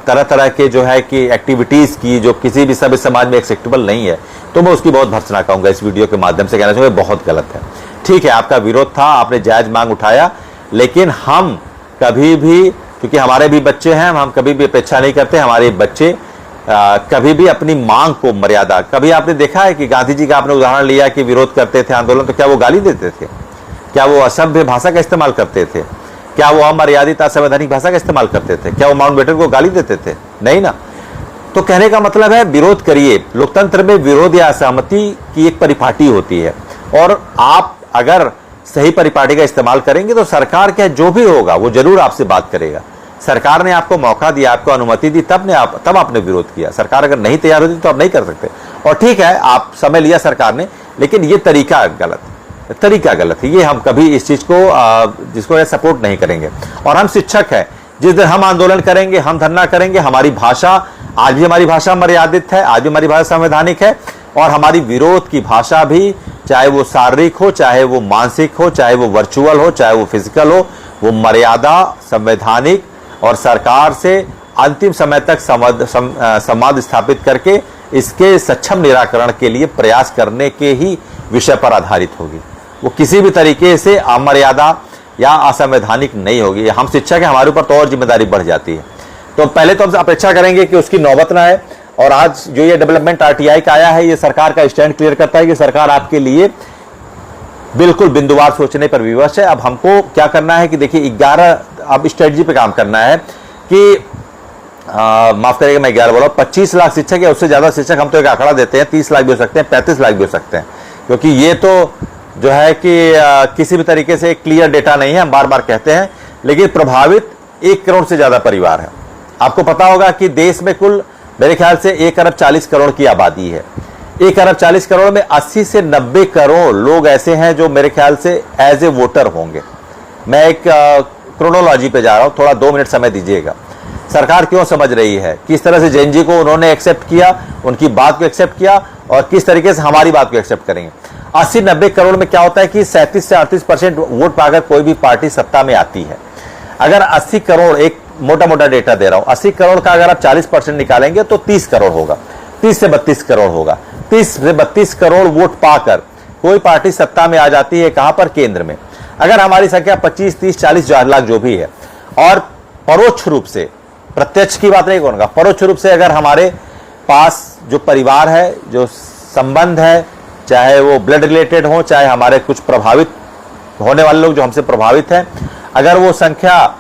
तरह तरह के जो है कि एक्टिविटीज की जो किसी भी सभ्य समाज में एक्सेप्टेबल नहीं है, तो मैं उसकी बहुत भर्त्सना कहूंगा। इस वीडियो के माध्यम से कहना चाहूंगा बहुत गलत है। ठीक है, आपका विरोध था, आपने जायज मांग उठाया, लेकिन हम कभी भी, क्योंकि हमारे भी बच्चे हैं, हम कभी भी अपेक्षा नहीं करते हमारे बच्चे कभी भी अपनी मांग को मर्यादा। कभी आपने देखा है कि गांधी जी का आपने उदाहरण लिया कि विरोध करते थे आंदोलन, तो क्या वो गाली देते थे? क्या वो असभ्य भाषा का इस्तेमाल करते थे? क्या वो अमर्यादित असंवैधानिक भाषा का इस्तेमाल करते थे? क्या वो माउंटबेटन को गाली देते थे? नहीं ना। तो कहने का मतलब है विरोध करिए। लोकतंत्र में विरोध या असहमति की एक परिपाटी होती है, और आप अगर सही परिपाटी का इस्तेमाल करेंगे तो सरकार क्या जो भी होगा वो जरूर आपसे बात करेगा। सरकार ने आपको मौका दिया, आपको अनुमति दी, तब आपने विरोध किया। सरकार अगर नहीं तैयार होती तो आप नहीं कर सकते। और ठीक है, आप समय लिया सरकार ने, लेकिन ये तरीका गलत है। ये हम कभी इस चीज को जिसको सपोर्ट नहीं करेंगे। और हम शिक्षक हैं, जिस दिन हम आंदोलन करेंगे, हम धरना करेंगे, हमारी भाषा, आज भी हमारी भाषा मर्यादित है, आज भी हमारी भाषा संवैधानिक है, और हमारी विरोध की भाषा भी, चाहे वो शारीरिक हो, चाहे वो मानसिक हो, चाहे वो वर्चुअल हो, चाहे वो फिजिकल हो, वो मर्यादा, संवैधानिक और सरकार से अंतिम समय तक संवाद स्थापित करके इसके सक्षम निराकरण के लिए प्रयास करने के ही विषय पर आधारित होगी। वो किसी भी तरीके से अमर्यादा या असंवैधानिक नहीं होगी। हम शिक्षक हैं, हमारे ऊपर तो और जिम्मेदारी बढ़ जाती है। तो पहले तो हम अपेक्षा करेंगे कि उसकी नौबत ना आए। और आज जो ये डेवलपमेंट आरटीआई का आया है, ये सरकार का स्टैंड क्लियर करता है कि सरकार आपके लिए बिल्कुल बिंदुवार सोचने पर विवश है। अब हमको क्या करना है कि देखिए 11 अब स्ट्रेटजी पे काम करना है कि माफ करिएगा मैं 11 बोला, 25 लाख शिक्षक या उससे ज्यादा शिक्षक, हम तो एक आंकड़ा देते हैं 30 लाख भी हो सकते हैं, 35 लाख भी हो सकते हैं, क्योंकि ये तो जो है कि किसी भी तरीके से क्लियर डेटा नहीं है, हम बार बार कहते हैं। लेकिन प्रभावित 1 करोड़ से ज्यादा परिवार है। आपको पता होगा कि देश में कुल मेरे ख्याल से 1 अरब 40 करोड़ की आबादी है। 1 अरब 40 करोड़ में 80 से 90 करोड़ लोग ऐसे हैं जो मेरे ख्याल से एज ए वोटर होंगे। मैं एक क्रोनोलॉजी पे जा रहा हूं, थोड़ा 2 मिनट समय दीजिएगा। सरकार क्यों समझ रही है, किस तरह से जेएनजी को उन्होंने एक्सेप्ट किया, उनकी बात को एक्सेप्ट किया, और किस तरीके से हमारी बात को एक्सेप्ट करेंगे। 80-90 करोड़ में क्या होता है कि 37 से 38% वोट पाकर कोई भी पार्टी सत्ता में आती है। अगर 80 करोड़, एक मोटा मोटा डेटा दे रहा हूं, 80 करोड़ का अगर आप 40% निकालेंगे तो 30 करोड़ होगा, 30 से 32 करोड़ होगा। 30 से 32 करोड़ वोट पाकर कोई पार्टी सत्ता में आ जाती है, कहां पर? केंद्र में। अगर हमारी संख्या 25, 30, 40 लाख जो भी है, और परोक्ष रूप से, प्रत्यक्ष की बात नहीं करूंगा, परोक्ष रूप से अगर हमारे पास जो परिवार है, जो संबंध है, चाहे वो ब्लड रिलेटेड हो, चाहे हमारे कुछ प्रभावित होने वाले लोग जो हमसे प्रभावित हैं, अगर वो संख्या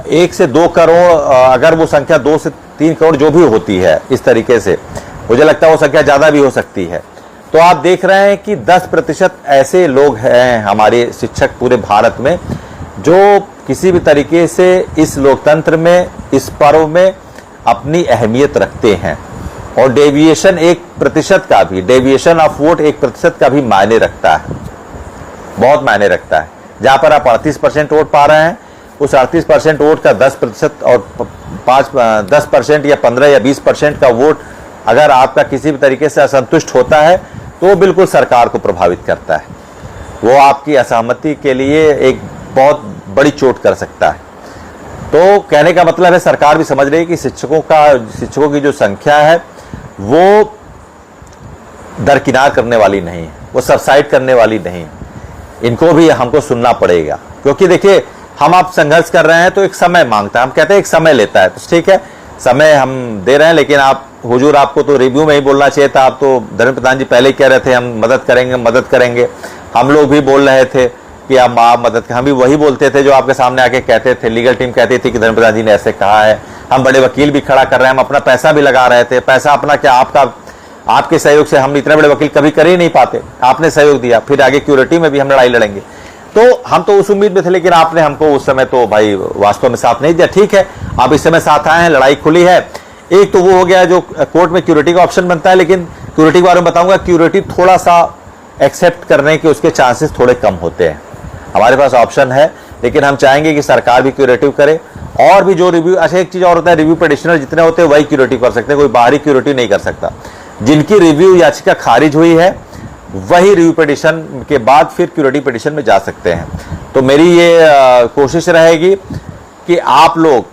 1 से 2 करोड़, अगर वो संख्या 2 से 3 करोड़ जो भी होती है, इस तरीके से मुझे लगता है वो संख्या ज्यादा भी हो सकती है। तो आप देख रहे हैं कि 10% ऐसे लोग हैं हमारे शिक्षक पूरे भारत में जो किसी भी तरीके से इस लोकतंत्र में, इस पर्व में अपनी अहमियत रखते हैं। और डेविएशन 1% का भी, डेविएशन ऑफ वोट 1% का भी मायने रखता है, बहुत मायने रखता है। जहां पर आप 38% वोट पा रहे हैं, उस 38% वोट का 10% और 10% या 15 या 20% का वोट अगर आपका किसी भी तरीके से असंतुष्ट होता है तो वो बिल्कुल सरकार को प्रभावित करता है। वो आपकी असहमति के लिए एक बहुत बड़ी चोट कर सकता है। तो कहने का मतलब है सरकार भी समझ रही है कि शिक्षकों की जो संख्या है वो दरकिनार करने वाली नहीं है। वो सबसाइड करने वाली नहीं। इनको भी हमको सुनना पड़ेगा, क्योंकि देखिए हम आप संघर्ष कर रहे हैं तो एक समय मांगता है, हम कहते हैं एक समय लेता है, तो ठीक है समय हम दे रहे हैं, लेकिन आप हुजूर आपको तो रिव्यू में ही बोलना चाहिए था। आप तो धर्मेंद्र प्रधान जी पहले ही कह रहे थे हम मदद करेंगे मदद करेंगे, हम लोग भी बोल रहे थे कि आप मदद, हम भी वही बोलते थे जो आपके सामने आके कहते थे। लीगल टीम कहती थी कि धर्मेंद्र प्रधान जी ने ऐसे कहा है, हम बड़े वकील भी खड़ा कर रहे हैं, हम अपना पैसा भी लगा रहे थे, पैसा अपना क्या आपका, आपके सहयोग से हम इतने बड़े वकील कभी कर ही नहीं पाते, आपने सहयोग दिया, फिर आगे क्यूरेटिव में भी हम लड़ाई लड़ेंगे। तो हम तो उस उम्मीद में थे, लेकिन आपने हमको उस समय तो भाई वास्तव में साथ नहीं दिया। ठीक है, आप इस समय साथ आए हैं, लड़ाई खुली है। एक तो वो हो गया जो कोर्ट में क्यूरेटिव का ऑप्शन बनता है, लेकिन क्यूरेटिव के बारे में बताऊंगा, क्यूरेटिव थोड़ा सा एक्सेप्ट करने के उसके चांसेस थोड़े कम होते हैं। हमारे पास ऑप्शन है, लेकिन हम चाहेंगे कि सरकार भी क्यूरेटिव करे, और भी जो रिव्यू, अच्छा एक चीज और होता है, रिव्यू पिटिशनर जितने होते हैं वही क्यूरेटिव कर सकते हैं, कोई बाहरी क्यूरेटिव नहीं कर सकता। जिनकी रिव्यू याचिका खारिज हुई है वही रिव्यू पिटिशन के बाद फिर क्यूरेटिव पिटिशन में जा सकते हैं। तो मेरी ये कोशिश रहेगी कि आप लोग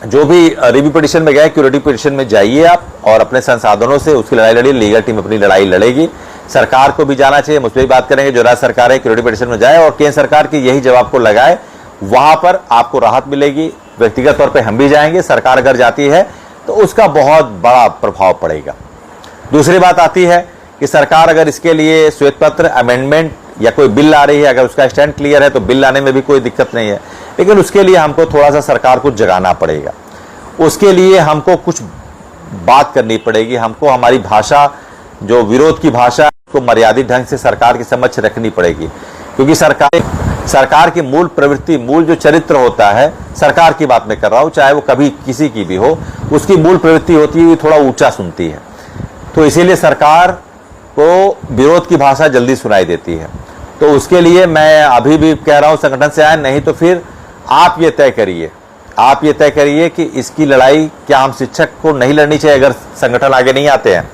जो भी रिव्यू पिटिशन में गए क्यूरेटिव पिटिशन में जाइए आप, और अपने संसाधनों से उसकी लड़ाई लड़िए। लीगल टीम अपनी लड़ाई लड़ेगी, सरकार को भी जाना चाहिए, मुझ पर भी बात करेंगे, जो राज्य सरकार है क्यूरेटिव पिटिशन में जाए और केंद्र सरकार की यही जवाब को लगाए, वहां पर आपको राहत मिलेगी। व्यक्तिगत तौर पर हम भी जाएंगे, सरकार अगर जाती है तो उसका बहुत बड़ा प्रभाव पड़ेगा। दूसरी बात आती है कि सरकार अगर इसके लिए श्वेत पत्र, अमेंडमेंट या कोई बिल ला रही है, अगर उसका स्टैंड क्लियर है तो बिल लाने में भी कोई दिक्कत नहीं है, लेकिन उसके लिए हमको थोड़ा सा सरकार को जगाना पड़ेगा, उसके लिए हमको कुछ बात करनी पड़ेगी, हमको हमारी भाषा, जो विरोध की भाषा को मर्यादित ढंग से सरकार के समक्ष रखनी पड़ेगी। क्योंकि सरकार की मूल प्रवृत्ति, मूल जो चरित्र होता है, सरकार की बात में कर रहा हूं, चाहे वो कभी किसी की भी हो, उसकी मूल प्रवृत्ति होती है थोड़ा ऊंचा सुनती है। तो इसीलिए सरकार को विरोध की भाषा जल्दी सुनाई देती है। तो उसके लिए मैं अभी भी कह रहा हूं, संगठन से आए, नहीं तो फिर आप ये तय करिए, आप ये तय करिए कि इसकी लड़ाई क्या हम शिक्षक को नहीं लड़नी चाहिए अगर संगठन आगे नहीं आते हैं।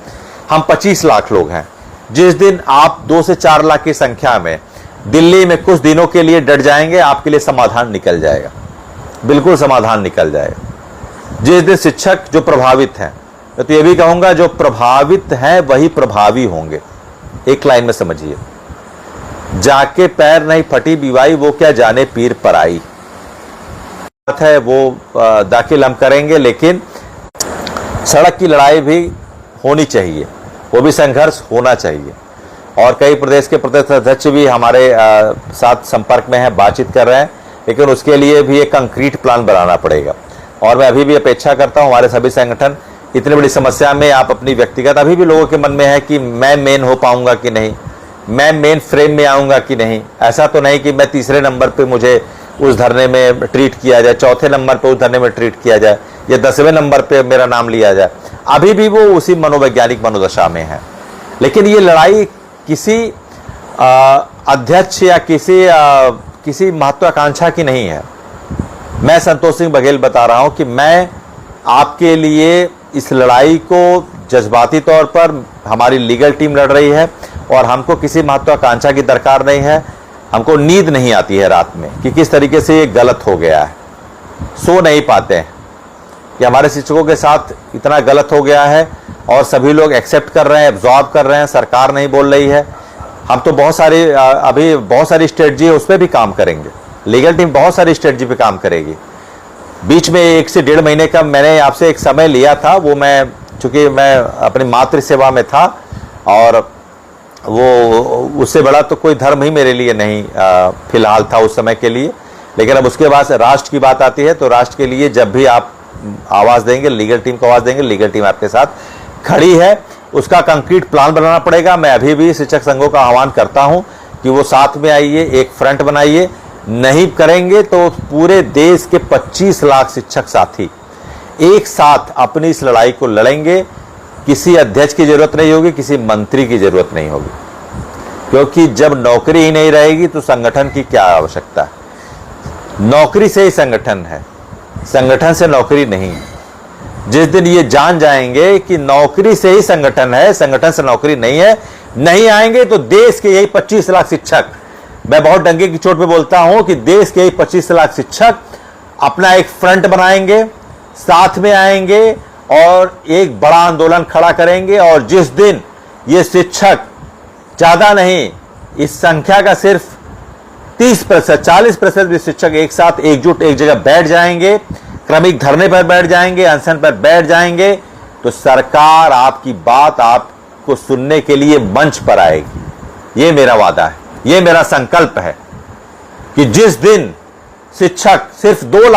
हम 25 लाख लोग हैं, जिस दिन आप 2 से 4 लाख की संख्या में दिल्ली में कुछ दिनों के लिए डट जाएंगे, आपके लिए समाधान निकल जाएगा, बिल्कुल समाधान निकल जाएगा। जिस दिन शिक्षक जो प्रभावित हैं, मैं तो ये भी कहूंगा जो प्रभावित हैं वही प्रभावी होंगे। एक लाइन में समझिए, जाके पैर नहीं फटी बीवाई, वो क्या जाने पीर पर आई। बात है वो दाखिल हम करेंगे, लेकिन सड़क की लड़ाई भी होनी चाहिए, वो भी संघर्ष होना चाहिए। और कई प्रदेश के प्रदेश अध्यक्ष भी हमारे साथ संपर्क में हैं, बातचीत कर रहे हैं, लेकिन उसके लिए भी एक कंक्रीट प्लान बनाना पड़ेगा। और मैं अभी भी अपेक्षा करता हूं हमारे सभी संगठन, इतनी बड़ी समस्या में आप अपनी व्यक्तिगत, अभी भी लोगों के मन में है कि मैं मेन हो पाऊंगा कि नहीं, मैं मेन फ्रेम में आऊंगा कि नहीं। ऐसा तो नहीं कि मैं तीसरे नंबर पे मुझे उस धरने में ट्रीट किया जाए, चौथे नंबर पे उस धरने में ट्रीट किया जाए, या 10वें नंबर पे मेरा नाम लिया जाए। अभी भी वो उसी मनोवैज्ञानिक मनोदशा में है। लेकिन ये लड़ाई किसी अध्यक्ष या किसी महत्वाकांक्षा की नहीं है। मैं संतोष सिंह बघेल बता रहा हूं कि मैं आपके लिए इस लड़ाई को जज्बाती तौर पर, हमारी लीगल टीम लड़ रही है, और हमको किसी महत्वाकांक्षा की दरकार नहीं है। हमको नींद नहीं आती है रात में कि किस तरीके से ये गलत हो गया है, सो नहीं पाते हैं कि हमारे शिक्षकों के साथ इतना गलत हो गया है, और सभी लोग एक्सेप्ट कर रहे हैं, एब्जॉर्ब कर रहे हैं, सरकार नहीं बोल रही है। हम तो बहुत सारी अभी बहुत सारी स्ट्रेटजी है, उस पर भी काम करेंगे, लीगल टीम बहुत सारी स्ट्रेटजी पे काम करेगी। बीच में 1 से 1.5 महीने का मैंने आपसे एक समय लिया था, वो मैं, चूंकि मैं अपनी मातृ सेवा में था, और वो उससे बड़ा तो कोई धर्म ही मेरे लिए नहीं फिलहाल था उस समय के लिए। लेकिन अब उसके बाद राष्ट्र की बात आती है, तो राष्ट्र के लिए जब भी आप आवाज़ देंगे, लीगल टीम को आवाज़ देंगे, लीगल टीम आपके साथ खड़ी है। उसका कंक्रीट प्लान बनाना पड़ेगा। मैं अभी भी शिक्षक संघों का आह्वान करता हूं कि वो साथ में आइए, एक फ्रंट बनाइए। नहीं करेंगे तो पूरे देश के 25 लाख शिक्षक साथी एक साथ अपनी इस लड़ाई को लड़ेंगे। किसी अध्यक्ष की जरूरत नहीं होगी, किसी मंत्री की जरूरत नहीं होगी, क्योंकि जब नौकरी ही नहीं रहेगी तो संगठन की क्या आवश्यकता है। नौकरी से ही संगठन है, संगठन से नौकरी नहीं है। जिस दिन ये जान जाएंगे कि नौकरी से ही संगठन है, संगठन से नौकरी नहीं है, नहीं आएंगे तो देश के यही 25 लाख शिक्षक, मैं बहुत डंके की चोट पे बोलता हूं कि देश के यही 25 लाख शिक्षक अपना एक फ्रंट बनाएंगे, साथ में आएंगे और एक बड़ा आंदोलन खड़ा करेंगे। और जिस दिन ये शिक्षक ज्यादा नहीं, इस संख्या का सिर्फ 30%, 40% भी शिक्षक एक साथ एकजुट एक जगह बैठ जाएंगे, क्रमिक धरने पर बैठ जाएंगे, अनशन पर बैठ जाएंगे, तो सरकार आपकी बात आपको सुनने के लिए मंच पर आएगी। ये मेरा वादा है, ये मेरा संकल्प है कि जिस दिन शिक्षक, सिर्फ 2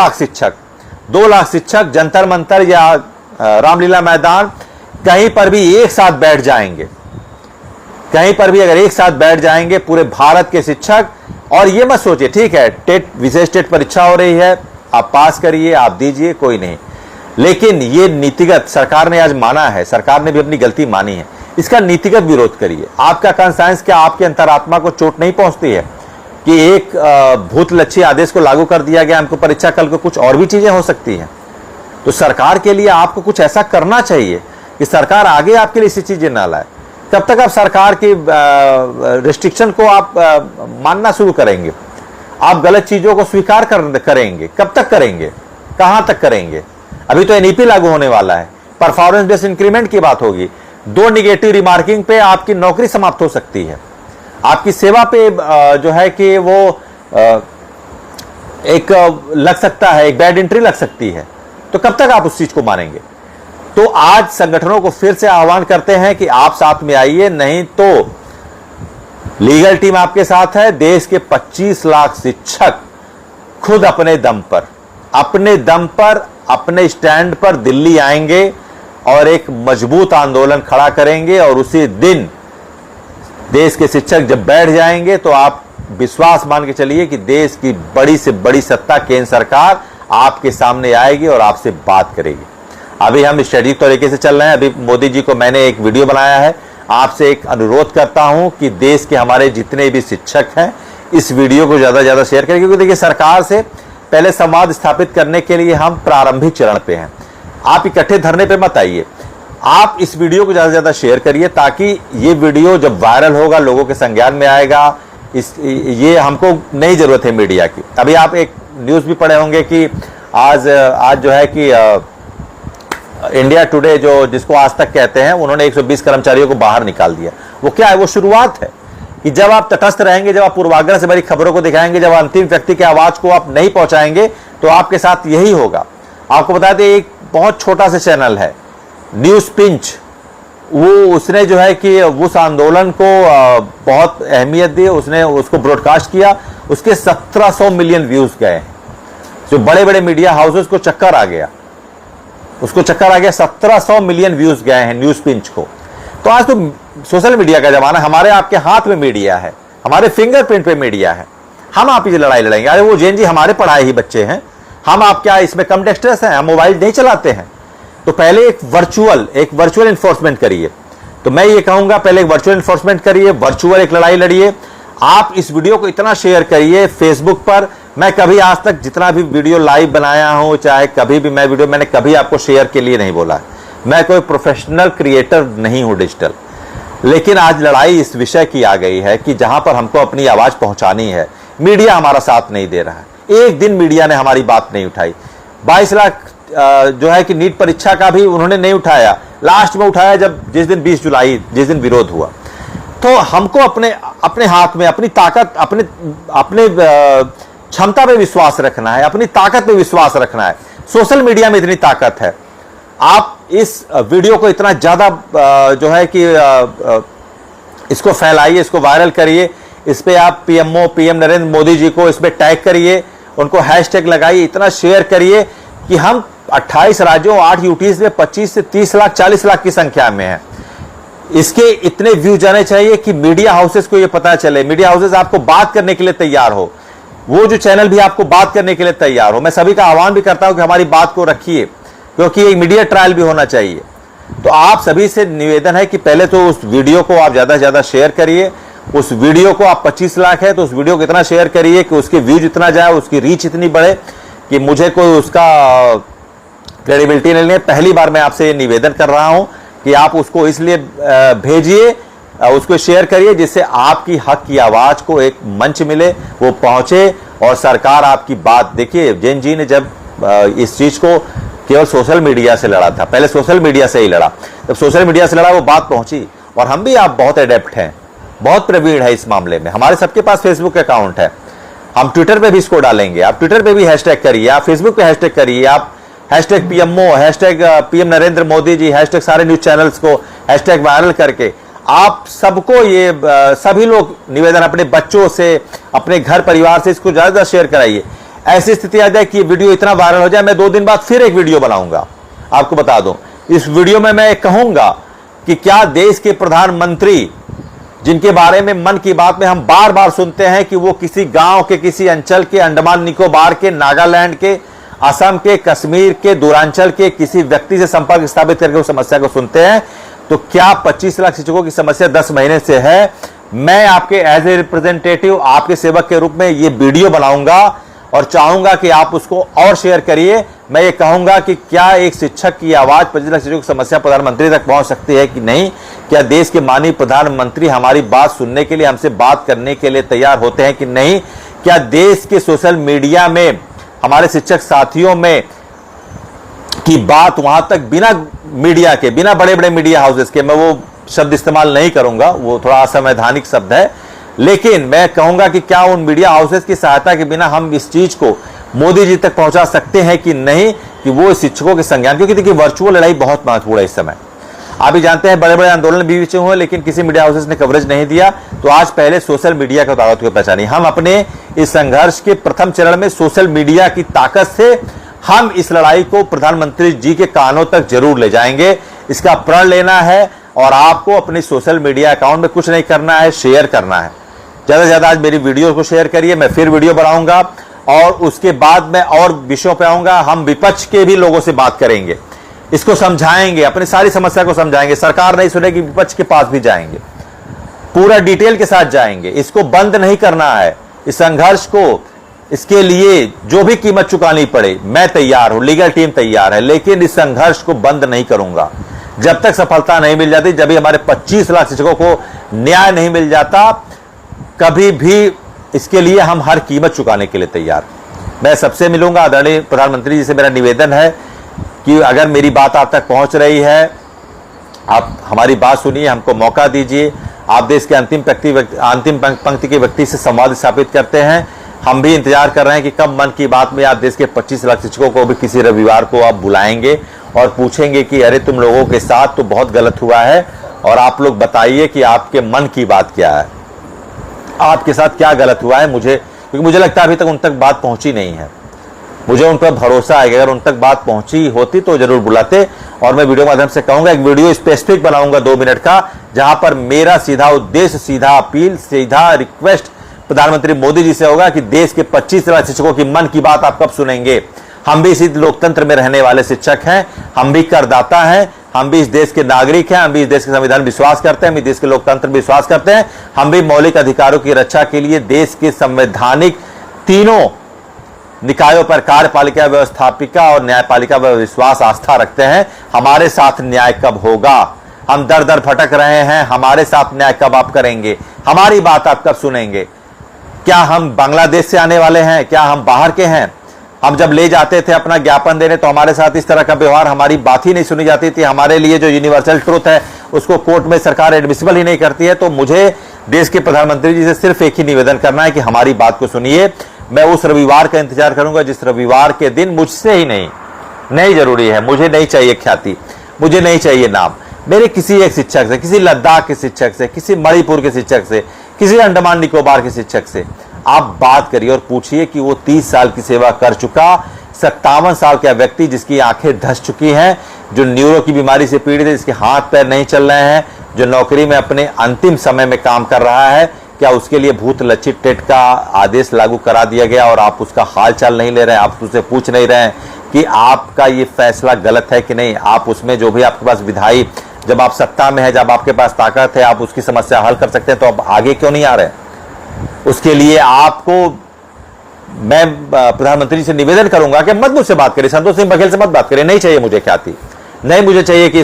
लाख शिक्षक जंतर मंतर या रामलीला मैदान कहीं पर भी एक साथ बैठ जाएंगे, कहीं पर भी अगर एक साथ बैठ जाएंगे पूरे भारत के शिक्षक, और ये मत सोचिए, ठीक है टेट, विशेष टेट परीक्षा हो रही है, आप पास करिए, आप दीजिए, कोई नहीं, लेकिन ये नीतिगत सरकार ने आज माना है, सरकार ने भी अपनी गलती मानी है, इसका नीतिगत विरोध करिए। आपका कॉन्साइंस क्या आपके अंतरात्मा को चोट नहीं पहुंचती है कि एक भूतलक्षी आदेश को लागू कर दिया गया, हमको परीक्षा, कल को कुछ और भी चीजें हो सकती हैं। तो सरकार के लिए आपको कुछ ऐसा करना चाहिए कि सरकार आगे आपके लिए ऐसी चीजें ना लाए। कब तक आप सरकार की रिस्ट्रिक्शन को आप मानना शुरू करेंगे? आप गलत चीजों को स्वीकार करेंगे, कब तक करेंगे, कहां तक करेंगे? अभी तो एनईपी लागू होने वाला है, परफॉर्मेंस बेस्ड इंक्रीमेंट की बात होगी, 2 निगेटिव रिमार्किंग पे आपकी नौकरी समाप्त हो सकती है, आपकी सेवा पे जो है कि वो एक लग सकता है, एक बैड एंट्री लग सकती है। तो कब तक आप उस चीज को मानेंगे? तो आज संगठनों को फिर से आह्वान करते हैं कि आप साथ में आइए, नहीं तो लीगल टीम आपके साथ है। देश के 25 लाख शिक्षक खुद अपने दम पर, अपने स्टैंड पर दिल्ली आएंगे और एक मजबूत आंदोलन खड़ा करेंगे, और उसी दिन देश के शिक्षक जब बैठ जाएंगे तो आप विश्वास मान के चलिए कि देश की बड़ी से बड़ी सत्ता केंद्र सरकार आपके सामने आएगी और आपसे बात करेगी। अभी हम स्ट्रेटेजिक तरीके से चल रहे हैं। अभी मोदी जी को मैंने एक वीडियो बनाया है, आपसे एक अनुरोध करता हूं कि देश के हमारे जितने भी शिक्षक हैं इस वीडियो को ज्यादा से ज्यादा शेयर करें, क्योंकि देखिए सरकार से पहले संवाद स्थापित करने के लिए हम प्रारंभिक चरण पे हैं। आप इकट्ठे धरने पे मत आइए, आप इस वीडियो को ज्यादा से ज्यादा शेयर करिए, ताकि ये वीडियो जब वायरल होगा लोगों के संज्ञान में आएगा। ये हमको नहीं जरूरत है मीडिया की। अभी आप एक न्यूज भी पढ़े होंगे कि आज जो है कि इंडिया टुडे, जो जिसको आज तक कहते हैं, उन्होंने 120 कर्मचारियों को बाहर निकाल दिया। वो क्या है? वो शुरुआत है कि जब आप तटस्थ रहेंगे, जब आप पूर्वाग्रह से भरी खबरों को दिखाएंगे, जब अंतिम व्यक्ति की आवाज को आप नहीं पहुंचाएंगे, तो आपके साथ यही होगा। आपको बता दें, एक बहुत छोटा सा चैनल है न्यूज पिंच, उसने जो है कि उस आंदोलन को बहुत अहमियत दी, उसने उसको ब्रॉडकास्ट किया, उसके 1700 मिलियन व्यूज गए। जो बड़े बड़े मीडिया हाउसेस को चक्कर आ गया, उसको चक्कर आ गया, 1700 मिलियन व्यूज गए हैं न्यूज पिंच को। तो आज तो सोशल मीडिया का जमाना, हमारे आपके हाथ में मीडिया है, हमारे फिंगरप्रिंट पे मीडिया है। हम आप ही लड़ाई लड़ेंगे। अरे वो जैन जी हमारे पढ़ाए ही बच्चे हैं, हम आप क्या इसमें कम डेक्स्टर्स हैं? हम मोबाइल नहीं चलाते हैं। तो पहले एक वर्चुअल इन्फोर्समेंट करिए। तो मैं ये कहूंगा, पहले एक वर्चुअल इन्फोर्समेंट करिए, वर्चुअल एक लड़ाई लड़िए। आप इस वीडियो को इतना शेयर करिए फेसबुक पर। मैं कभी आज तक जितना भी वीडियो लाइव बनाया हूं, चाहे कभी भी मैं वीडियो, मैंने कभी आपको शेयर के लिए नहीं बोला। मैं कोई प्रोफेशनल क्रिएटर नहीं हूं डिजिटल, लेकिन आज लड़ाई इस विषय की आ गई है कि जहां पर हमको अपनी आवाज पहुंचानी है, मीडिया हमारा साथ नहीं दे रहा है। एक दिन मीडिया ने हमारी बात नहीं उठाई। 22 लाख जो है कि नीट परीक्षा का भी उन्होंने नहीं उठाया, लास्ट में उठाया जब जिस दिन 20 जुलाई जिस दिन विरोध हुआ। तो हमको अपने हाथ में अपनी ताकत, अपने क्षमता पे विश्वास रखना है, अपनी ताकत पे विश्वास रखना है। सोशल मीडिया में इतनी ताकत है। आप इस वीडियो को इतना ज्यादा जो है कि इसको फैलाइए, इसको वायरल करिए, इस पे आप पीएम नरेंद्र मोदी जी को इस पे टैग करिए, उनको हैशटैग लगाइए, इतना शेयर करिए कि हम 28 राज्यों 8 यूटीज में 25 से 30 लाख 40 लाख की संख्या में है। इसके इतने व्यू जाने चाहिए कि मीडिया हाउसेस को यह पता चले, मीडिया हाउसेस आपको बात करने के लिए तैयार हो, वो जो चैनल भी आपको बात करने के लिए तैयार हो। मैं सभी का आह्वान भी करता हूं कि हमारी बात को रखिए, क्योंकि एक मीडिया ट्रायल भी होना चाहिए। तो आप सभी से निवेदन है कि पहले तो उस वीडियो को आप ज्यादा से ज्यादा शेयर करिए। उस वीडियो को आप 25 लाख है तो उस वीडियो को इतना शेयर करिए कि उसके व्यूज इतना जाए, उसकी रीच इतनी बढ़े कि मुझे कोई उसका क्रेडिबिलिटी नहीं है। पहली बार मैं आपसे निवेदन कर रहा हूं कि आप उसको इसलिए भेजिए, उसको शेयर करिए, जिससे आपकी हक की आवाज को एक मंच मिले, वो पहुंचे और सरकार आपकी बात। देखिए जैन जी ने जब इस चीज को केवल सोशल मीडिया से लड़ा था, पहले सोशल मीडिया से ही लड़ा, जब सोशल मीडिया से लड़ा वो बात पहुंची। और हम भी आप बहुत एडेप्ट हैं, बहुत प्रवीण है इस मामले में। हमारे सबके पास फेसबुक अकाउंट है, हम ट्विटर पे भी इसको डालेंगे। आप ट्विटर पे भी हैशटैग करिए, आप फेसबुक पे हैशटैग करिए, आप hashtag PMO, hashtag PM Narendra Modi ji, hashtag सारे न्यूज चैनल्स को हैशटैग वायरल करके आप सबको ये सभी लोग निवेदन, अपने बच्चों से, अपने घर परिवार से इसको ज्यादा शेयर कराइए। ऐसी स्थिति आ जाए कि वीडियो इतना वायरल हो जाए, मैं 2 दिन बाद फिर एक वीडियो बनाऊंगा। आपको बता दूं, इस वीडियो में मैं कहूंगा कि क्या देश के प्रधानमंत्री, जिनके बारे में मन की बात में हम बार बार सुनते हैं कि वो किसी गांव के, किसी अंचल के, अंडमान निकोबार के, नागालैंड के, असम के, कश्मीर के, दूरांचल के किसी व्यक्ति से संपर्क स्थापित करके उस समस्या को सुनते हैं, तो क्या 25 लाख शिक्षकों की समस्या 10 महीने से है? मैं आपके एज ए रिप्रेजेंटेटिव, आपके सेवक के रूप में ये वीडियो बनाऊंगा और चाहूंगा कि आप उसको और शेयर करिए। मैं ये कहूंगा कि क्या एक शिक्षक की आवाज 25 लाख शिक्षकों की समस्या प्रधानमंत्री तक पहुंच सकती है कि नहीं? क्या देश के माननीय प्रधानमंत्री हमारी बात सुनने के लिए, हमसे बात करने के लिए तैयार होते हैं कि नहीं? क्या देश के सोशल मीडिया में हमारे शिक्षक साथियों में की बात वहां तक बिना मीडिया के, बिना बड़े बड़े मीडिया हाउसेस के, मैं वो शब्द इस्तेमाल नहीं करूंगा, वो थोड़ा असंवैधानिक शब्द है, लेकिन मैं कहूंगा कि क्या उन मीडिया हाउसेस की सहायता के बिना हम इस चीज को मोदी जी तक पहुंचा सकते हैं कि नहीं, कि वो शिक्षकों के संज्ञान, क्योंकि देखिए वर्चुअल लड़ाई बहुत महत्वपूर्ण है इस समय। आप भी जानते हैं बड़े बड़े आंदोलन भी बीच हुए, लेकिन किसी मीडिया हाउसेस ने कवरेज नहीं दिया। तो आज पहले सोशल मीडिया की ताकत को पहचानी। हम अपने इस संघर्ष के प्रथम चरण में सोशल मीडिया की ताकत से हम इस लड़ाई को प्रधानमंत्री जी के कानों तक जरूर ले जाएंगे। इसका प्रण लेना है और आपको अपने सोशल मीडिया अकाउंट में कुछ नहीं करना है, शेयर करना है। ज्यादा से ज्यादा आज मेरी वीडियो को शेयर करिए, मैं फिर वीडियो बनाऊंगा और उसके बाद मैं और विषयों पे आऊंगा। हम विपक्ष के भी लोगों से बात करेंगे, इसको समझाएंगे, अपनी सारी समस्या को समझाएंगे। सरकार नहीं सुनेगी, विपक्ष के पास भी जाएंगे, पूरा डिटेल के साथ जाएंगे। इसको बंद नहीं करना है, इस संघर्ष को, इसके लिए जो भी कीमत चुकानी पड़े मैं तैयार हूं, लीगल टीम तैयार है, लेकिन इस संघर्ष को बंद नहीं करूंगा जब तक सफलता नहीं मिल जाती। जब भी हमारे 25 लाख शिक्षकों को न्याय नहीं मिल जाता, कभी भी इसके लिए हम हर कीमत चुकाने के लिए तैयार। मैं सबसे मिलूंगा। आदरणीय प्रधानमंत्री जी से मेरा निवेदन है कि अगर मेरी बात आप तक पहुंच रही है, आप हमारी बात सुनिए, हमको मौका दीजिए। आप देश के अंतिम पंक्ति के व्यक्ति से संवाद स्थापित करते हैं। हम भी इंतजार कर रहे हैं कि कब मन की बात में आप देश के 25 लाख शिक्षकों को भी किसी रविवार को आप बुलाएंगे और पूछेंगे कि अरे तुम लोगों के साथ तो बहुत गलत हुआ है और आप लोग बताइए कि आपके मन की बात क्या है, आपके साथ क्या गलत हुआ है। क्योंकि मुझे लगता है अभी तक उन तक बात पहुंची नहीं है। मुझे उन पर भरोसा है कि अगर उन तक बात पहुंची होती तो जरूर बुलाते। और मैं वीडियो माध्यम से कहूंगा, एक वीडियो स्पेसिफिक बनाऊंगा 2 मिनट का, जहां पर मेरा सीधा उद्देश्य, सीधा अपील, सीधा रिक्वेस्ट प्रधानमंत्री मोदी जी से होगा कि देश के 25 लाख शिक्षकों की मन की बात आप कब सुनेंगे। हम भी इसी लोकतंत्र में रहने वाले शिक्षक हैं, हम भी करदाता हैं, हम भी इस देश के नागरिक हैं, हम भी इस देश के संविधान में विश्वास करते हैं, हम इस देश के लोकतंत्र में विश्वास करते हैं, हम भी मौलिक अधिकारों की रक्षा के लिए देश के संवैधानिक तीनों निकायों पर, कार्यपालिका, व्यवस्थापिका और न्यायपालिका पर विश्वास, आस्था रखते हैं। हमारे साथ न्याय कब होगा? हम दर दर भटक रहे हैं, हमारे साथ न्याय कब आप करेंगे? हमारी बात आप कब सुनेंगे? क्या हम बांग्लादेश से आने वाले हैं? क्या हम बाहर के हैं? हम जब ले जाते थे अपना ज्ञापन देने तो हमारे साथ इस तरह का व्यवहार, हमारी बात ही नहीं सुनी जाती थी। हमारे लिए जो यूनिवर्सल ट्रुथ है उसको कोर्ट में सरकार एडमिसिबल ही नहीं करती है। तो मुझे देश के प्रधानमंत्री जी से सिर्फ एक ही निवेदन करना है कि हमारी बात को सुनिए। मैं उस रविवार का इंतजार करूंगा जिस रविवार के दिन मुझसे ही नहीं जरूरी है, मुझे नहीं चाहिए ख्याति, मुझे नहीं चाहिए नाम, मेरे किसी एक शिक्षक से, किसी लद्दाख के शिक्षक से, किसी मणिपुर के शिक्षक से, किसी अंडमान निकोबार के शिक्षक से आप बात करिए और पूछिए कि वो 30 साल की सेवा कर चुका 57 साल का व्यक्ति, जिसकी आंखें धंस चुकी हैं, जो न्यूरो की बीमारी से पीड़ित है, जिसके हाथ पैर नहीं चल रहे हैं, जो नौकरी में अपने अंतिम समय में काम कर रहा है, क्या उसके लिए भूत लक्षित टेट का आदेश लागू करा दिया गया और आप उसका हाल चाल नहीं ले रहे हैं? आप उससे पूछ नहीं रहे हैं कि आपका ये फैसला गलत है कि नहीं? आप उसमें जो भी आपके पास विधायी, जब आप सत्ता में है, जब आपके पास ताकत है, आप उसकी समस्या हल कर सकते हैं, तो आप आगे क्यों नहीं आ रहे? उसके लिए आपको मैं प्रधानमंत्री से निवेदन करूंगा कि मत मुझसे बात करिए, संतोष सिंह बघेल से मत बात करिए। नहीं चाहिए मुझे ख्याति, नहीं मुझे चाहिए कि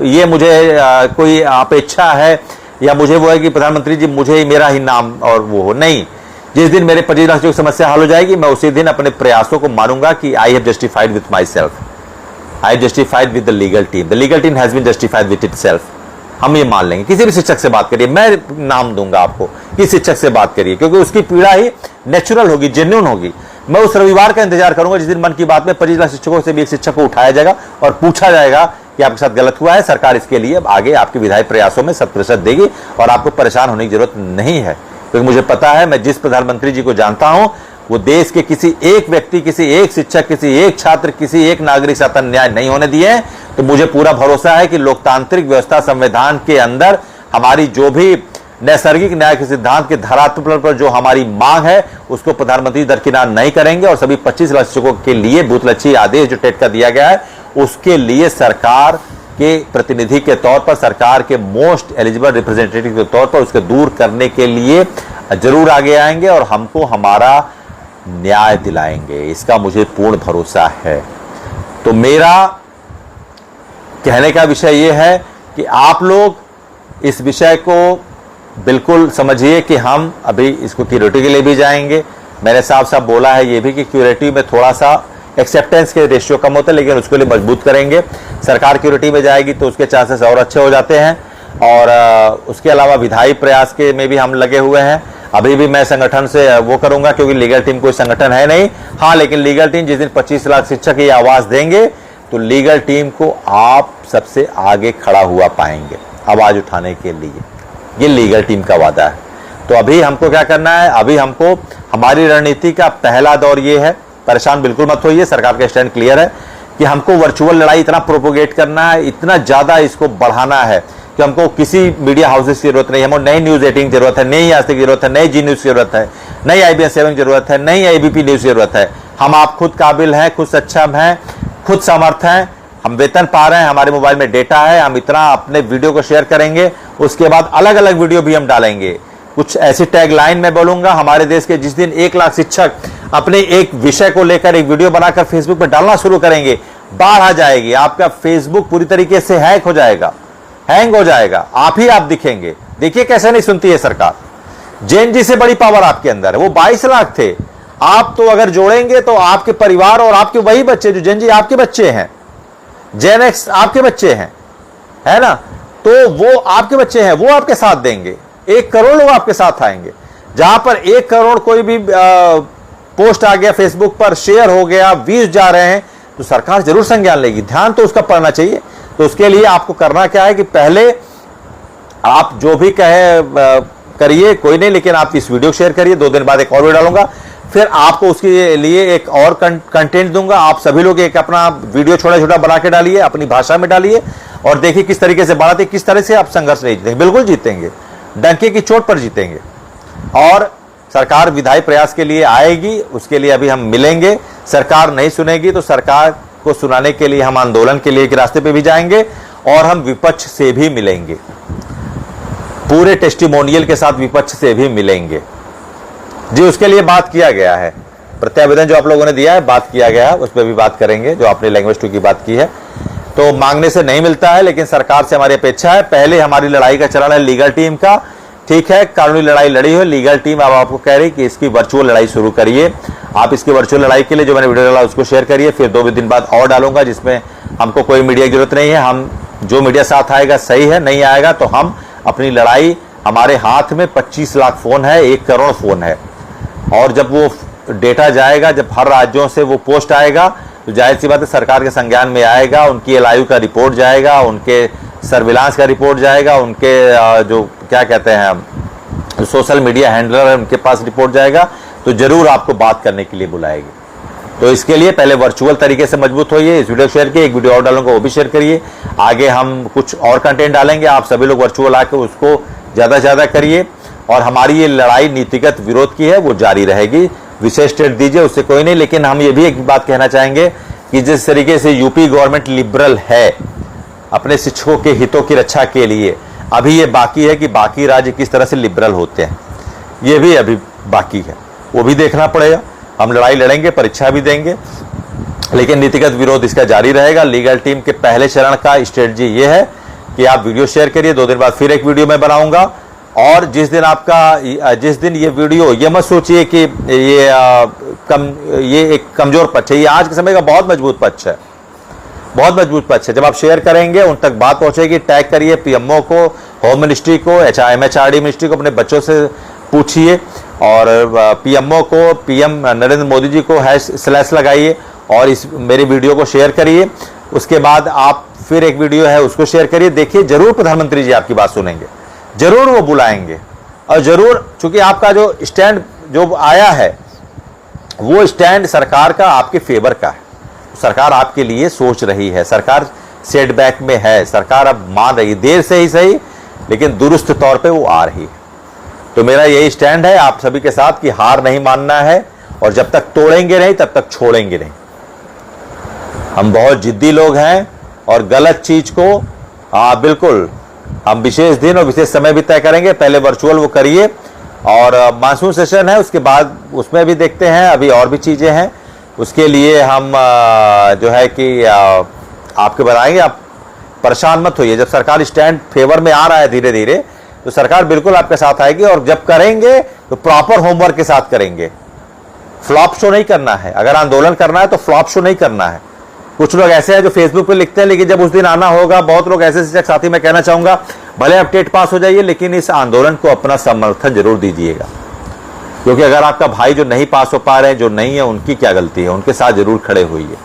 ये मुझे कोई अपेक्षा है या मुझे वो है कि प्रधानमंत्री जी मुझे मेरा ही नाम और वो हो। नहीं, जिस दिन मेरे 25 लाख की समस्या हल हो जाएगी, मैं उसी दिन अपने प्रयासों को मानूंगा कि I have justified with myself, I have justified with the legal team, the legal team has been justified with itself. हम ये मान लेंगे। किसी भी शिक्षक से बात करिए, मैं नाम दूंगा आपको, किस शिक्षक से बात करिए, क्योंकि उसकी पीड़ा ही नेचुरल होगी, जेन्युइन होगी। मैं उस रविवार का इंतजार करूंगा जिस दिन मन की बात में 25 लाख शिक्षकों से भी एक शिक्षक को उठाया जाएगा और पूछा जाएगा कि आपके साथ गलत हुआ है। सरकार इसके लिए आगे आपके विधायी प्रयासों में 100% देगी और आपको परेशान होने की जरूरत नहीं है, क्योंकि मुझे पता है, मैं जिस प्रधानमंत्री जी को जानता हूं वो देश के किसी एक व्यक्ति, किसी एक शिक्षक, किसी एक छात्र, किसी एक नागरिक साथ अन्याय नहीं होने दिए हैं। तो मुझे पूरा भरोसा है कि लोकतांत्रिक व्यवस्था, संविधान के अंदर हमारी जो भी नैसर्गिक न्याय के सिद्धांत के धरातल पर जो हमारी मांग है उसको प्रधानमंत्री दरकिनार नहीं करेंगे और सभी 25 लाख शिक्षकों के लिए बूथलच्छी आदेश जो टेट का दिया गया है उसके लिए सरकार के प्रतिनिधि के तौर पर, सरकार के मोस्ट एलिजिबल रिप्रेजेंटेटिव के तौर पर उसके दूर करने के लिए जरूर आगे आएंगे और हमको हमारा न्याय दिलाएंगे, इसका मुझे पूर्ण भरोसा है। तो मेरा कहने का विषय यह है कि आप लोग इस विषय को बिल्कुल समझिए कि हम अभी इसको क्यूरेटिव के लिए भी जाएंगे। मैंने साफ साफ बोला है ये भी कि क्यूरेटिव में थोड़ा सा एक्सेप्टेंस के रेशियो कम होता है, लेकिन उसके लिए मजबूत करेंगे। सरकार क्यूरेटिव में जाएगी तो उसके चांसेस और अच्छे हो जाते हैं। और उसके अलावा विधायी प्रयास के में भी हम लगे हुए हैं। अभी भी मैं संगठन से वो करूंगा, क्योंकि लीगल टीम कोई संगठन है नहीं। हाँ, लेकिन लीगल टीम जिस दिन 25 लाख शिक्षक ये आवाज देंगे तो लीगल टीम को आप सबसे आगे खड़ा हुआ पाएंगे आवाज उठाने के लिए। ये लीगल टीम का वादा है। तो अभी हमको क्या करना है, अभी हमको हमारी रणनीति का पहला दौर ये है, परेशान बिल्कुल मत होइए, सरकार का स्टैंड क्लियर है कि हमको वर्चुअल लड़ाई इतना प्रोपोगेट करना है, इतना ज्यादा इसको बढ़ाना है कि हमको किसी मीडिया हाउसेस की जरूरत नहीं है, हमको नई न्यूज 18 की जरूरत है, नई आज तक की जरूरत है, नई जी न्यूज की जरूरत है, नई IBN 7 की जरूरत है, नई ABP न्यूज की जरूरत है। हम आप खुद काबिल हैं, खुद सक्षम हैं, खुद समर्थ हैं, हम वेतन पा रहे हैं, हमारे मोबाइल में डेटा है, हम इतना अपने वीडियो को शेयर करेंगे। उसके बाद अलग अलग वीडियो भी हम डालेंगे। कुछ ऐसी टैग लाइन में बोलूंगा, हमारे देश के जिस दिन 1 लाख शिक्षक अपने एक विषय को लेकर एक वीडियो बनाकर फेसबुक पर डालना शुरू करेंगे, बाढ़ आ जाएगी, आपका फेसबुक पूरी तरीके से हैक हो जाएगा, हैंग हो जाएगा, आप ही आप दिखेंगे। देखिए कैसे नहीं सुनती है सरकार। जेन जी से बड़ी पावर आपके अंदर है। वो 22 लाख थे, आप तो अगर जोड़ेंगे तो आपके परिवार और आपके वही बच्चे जो जेन जी आपके बच्चे हैं, जेन एक्स आपके बच्चे हैं, है ना, तो वो आपके बच्चे हैं, वो आपके साथ देंगे। 1 करोड़ लोग आपके साथ आएंगे। जहां पर 1 करोड़ कोई भी पोस्ट आ गया फेसबुक पर, शेयर हो गया, व्यूज जा रहे हैं, तो सरकार जरूर संज्ञान लेगी, ध्यान तो उसका पड़ना चाहिए। तो उसके लिए आपको करना क्या है कि पहले आप जो भी कहे करिए, कोई नहीं, लेकिन आप इस वीडियो शेयर करिए। 2 दिन बाद एक और वीडियो डालूंगा, फिर आपको उसके लिए एक और कंटेंट दूंगा। आप सभी लोग एक अपना वीडियो छोटा छोटा बना के डालिए, अपनी भाषा में डालिए और देखिए किस तरीके से बढ़ाते, किस तरह से आप संघर्ष नहीं जीतेंगे। बिल्कुल जीतेंगे, डंके की चोट पर जीतेंगे। और सरकार विधायी प्रयास के लिए आएगी, उसके लिए अभी हम मिलेंगे। सरकार नहीं सुनेगी तो सरकार को सुनाने के लिए हम आंदोलन के लिए एक रास्ते पे भी जाएंगे और हम विपक्ष से भी मिलेंगे, पूरे टेस्टिमोनियल के साथ विपक्ष से भी मिलेंगे। जी, उसके लिए बात किया गया है, प्रत्यावेदन जो आप लोगों ने दिया है बात किया गया है, उस पर भी बात करेंगे। जो आपने लैंग्वेज 2 की बात की है, तो मांगने से नहीं मिलता है, लेकिन सरकार से हमारी अपेक्षा है। पहले हमारी लड़ाई का चरण है लीगल टीम का, ठीक है, कानूनी लड़ाई लड़ी हो, लीगल टीम अब आपको कह रही कि इसकी वर्चुअल लड़ाई शुरू करिए। आप इसकी वर्चुअल लड़ाई के लिए जो मैंने वीडियो डाला उसको शेयर करिए। फिर 2 दिन बाद और डालूंगा जिसमें हमको कोई मीडिया की जरूरत नहीं है। हम जो मीडिया साथ आएगा सही है, नहीं आएगा तो हम अपनी लड़ाई, हमारे हाथ में 25 लाख फोन है, 1 करोड़ फोन है। और जब वो डेटा जाएगा, जब हर राज्यों से वो पोस्ट आएगा तो जाहिर सी बात है सरकार के संज्ञान में आएगा, उनकी LIU का रिपोर्ट जाएगा, उनके सर्विलांस का रिपोर्ट जाएगा, उनके जो क्या कहते हैं सोशल मीडिया हैंडलर है उनके पास रिपोर्ट जाएगा, तो जरूर आपको बात करने के लिए बुलाएगी। तो इसके लिए पहले वर्चुअल तरीके से मजबूत होइए। इस वीडियो शेयर किए, एक वीडियो और डालूंगा वो भी शेयर करिए। आगे हम कुछ और कंटेंट डालेंगे, आप सभी लोग वर्चुअल आके उसको ज़्यादा से ज़्यादा करिए। और हमारी ये लड़ाई नीतिगत विरोध की है वो जारी रहेगी। विशेष स्टेट दीजिए, उससे कोई नहीं, लेकिन हम ये भी एक बात कहना चाहेंगे कि जिस तरीके से यूपी गवर्नमेंट लिबरल है अपने शिक्षकों के हितों की रक्षा के लिए, अभी ये बाकी है कि बाकी राज्य किस तरह से लिबरल होते हैं, ये भी अभी बाकी है, वो भी देखना पड़ेगा। हम लड़ाई लड़ेंगे, परीक्षा भी देंगे, लेकिन नीतिगत विरोध इसका जारी रहेगा। लीगल टीम के पहले चरण का स्ट्रेटजी ये है कि आप वीडियो शेयर करिए, 2 दिन बाद फिर एक वीडियो मैं बनाऊंगा। और जिस दिन ये वीडियो, ये मत सोचिए कि ये एक कमजोर पक्ष है, ये आज के समय का बहुत मजबूत पक्ष है। बहुत मजबूत पक्ष है। जब आप शेयर करेंगे उन तक बात पहुंचेगी, टैग करिए पीएमओ को, होम मिनिस्ट्री को, एमएचआरडी मिनिस्ट्री को, अपने बच्चों से पूछिए, और पीएमओ को, पीएम नरेंद्र मोदी जी को # लगाइए और इस मेरी वीडियो को शेयर करिए। उसके बाद आप फिर एक वीडियो है उसको शेयर करिए। देखिए जरूर प्रधानमंत्री जी आपकी बात सुनेंगे, जरूर वो बुलाएंगे, और जरूर, चूंकि आपका जो स्टैंड जो आया है वो स्टैंड सरकार का आपके फेवर का है। सरकार आपके लिए सोच रही है, सरकार सेटबैक में है, सरकार अब मान रही है, देर से ही सही लेकिन दुरुस्त तौर पे वो आ रही है। तो मेरा यही स्टैंड है आप सभी के साथ कि हार नहीं मानना है, और जब तक तोड़ेंगे नहीं तब तक छोड़ेंगे नहीं। हम बहुत जिद्दी लोग हैं और गलत चीज को बिल्कुल हम विशेष दिन और विशेष समय भी तय करेंगे। पहले वर्चुअल वो करिए, और मानसून सेशन है उसके बाद उसमें भी देखते हैं, अभी और भी चीजें हैं, उसके लिए हम जो है कि आपके बनाएंगे। आप परेशान मत होइए, जब सरकार स्टैंड फेवर में आ रहा है धीरे धीरे तो सरकार बिल्कुल आपके साथ आएगी, और जब करेंगे तो प्रॉपर होमवर्क के साथ करेंगे। फ्लॉप शो नहीं करना है, अगर आंदोलन करना है तो फ्लॉप शो नहीं करना है। कुछ लोग ऐसे हैं जो फेसबुक पे लिखते हैं, लेकिन जब उस दिन आना होगा, बहुत लोग ऐसे शिक्षक साथी मैं कहना चाहूंगा, भले आप टेट पास हो जाइए लेकिन इस आंदोलन को अपना समर्थन जरूर दीजिएगा, क्योंकि अगर आपका भाई जो नहीं पास हो पा रहे हैं, जो नहीं है, उनकी क्या गलती है, उनके साथ जरूर खड़े होइए।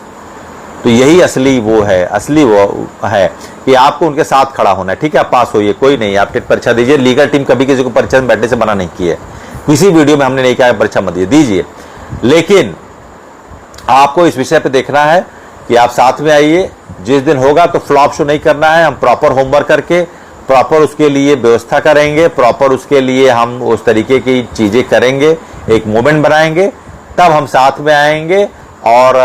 तो यही असली वो है कि आपको उनके साथ खड़ा होना है। ठीक है, आप पास होइए, कोई नहीं, आप टेट परीक्षा दीजिए। लीगल टीम कभी किसी को परीक्षा में बैठने से मना नहीं की है, किसी वीडियो में हमने नहीं कहा परीक्षा मत दीजिए, लेकिन आपको इस विषय पे देखना है कि आप साथ में आइए। जिस दिन होगा तो फ्लॉप शो नहीं करना है, हम प्रॉपर होमवर्क करके प्रॉपर उसके लिए व्यवस्था करेंगे, प्रॉपर उसके लिए हम उस तरीके की चीजें करेंगे, एक मूवमेंट बनाएंगे, तब हम साथ में आएंगे। और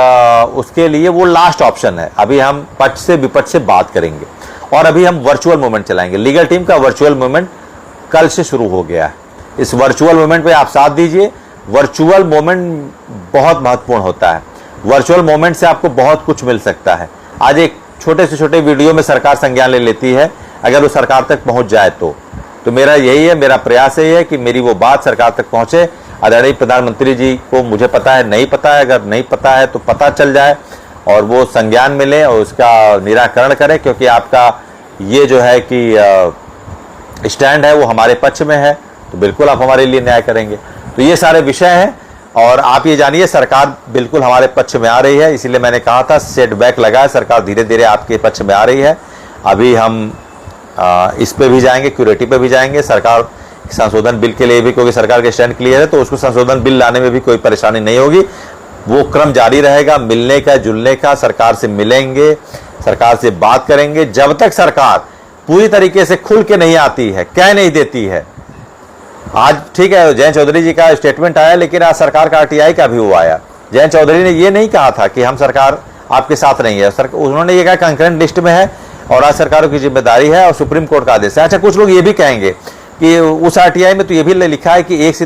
उसके लिए वो लास्ट ऑप्शन है। अभी हम पक्ष से विपक्ष से बात करेंगे, और अभी हम वर्चुअल मूवमेंट चलाएंगे। लीगल टीम का वर्चुअल मूवमेंट कल से शुरू हो गया है। इस वर्चुअल मूवमेंट पे आप साथ दीजिए। वर्चुअल मूवमेंट बहुत महत्वपूर्ण होता है, वर्चुअल मूवमेंट से आपको बहुत कुछ मिल सकता है। आज एक छोटे से छोटे वीडियो में सरकार संज्ञान ले लेती है, अगर वो सरकार तक पहुंच जाए तो मेरा यही है, मेरा प्रयास यही है कि मेरी वो बात सरकार तक पहुंचे। आदरणीय प्रधानमंत्री जी को मुझे पता है, नहीं पता है, अगर नहीं पता है तो पता चल जाए और वो संज्ञान मिले और उसका निराकरण करें, क्योंकि आपका ये जो है कि स्टैंड है वो हमारे पक्ष में है, तो बिल्कुल आप हमारे लिए न्याय करेंगे। तो ये सारे विषय हैं, और आप ये जानिए सरकार बिल्कुल हमारे पक्ष में आ रही है। इसीलिए मैंने कहा था सेटबैक लगा है, सरकार धीरे धीरे आपके पक्ष में आ रही है। अभी हम इस पे भी जाएंगे, क्यूरेटी पे भी जाएंगे, सरकार संशोधन बिल के लिए भी, क्योंकि सरकार के स्टैंड क्लियर है तो उसको संशोधन बिल लाने में भी कोई परेशानी नहीं होगी। वो क्रम जारी रहेगा, मिलने का, जुलने का। सरकार से मिलेंगे, सरकार से बात करेंगे, जब तक सरकार पूरी तरीके से खुल के नहीं आती है, कह नहीं देती है। आज ठीक है जयंत चौधरी जी का स्टेटमेंट आया, लेकिन आज सरकार का आरटीआई का भी वो आया। जयंत चौधरी ने ये नहीं कहा था कि हम सरकार आपके साथ नहीं है, उन्होंने ये कहा कंकरेंट लिस्ट में है और आज सरकारों की जिम्मेदारी है और सुप्रीम कोर्ट का आदेश है। अच्छा, कुछ लोग ये भी कहेंगे कि उस आरटीआई में तो ये भी लिखा है कि 1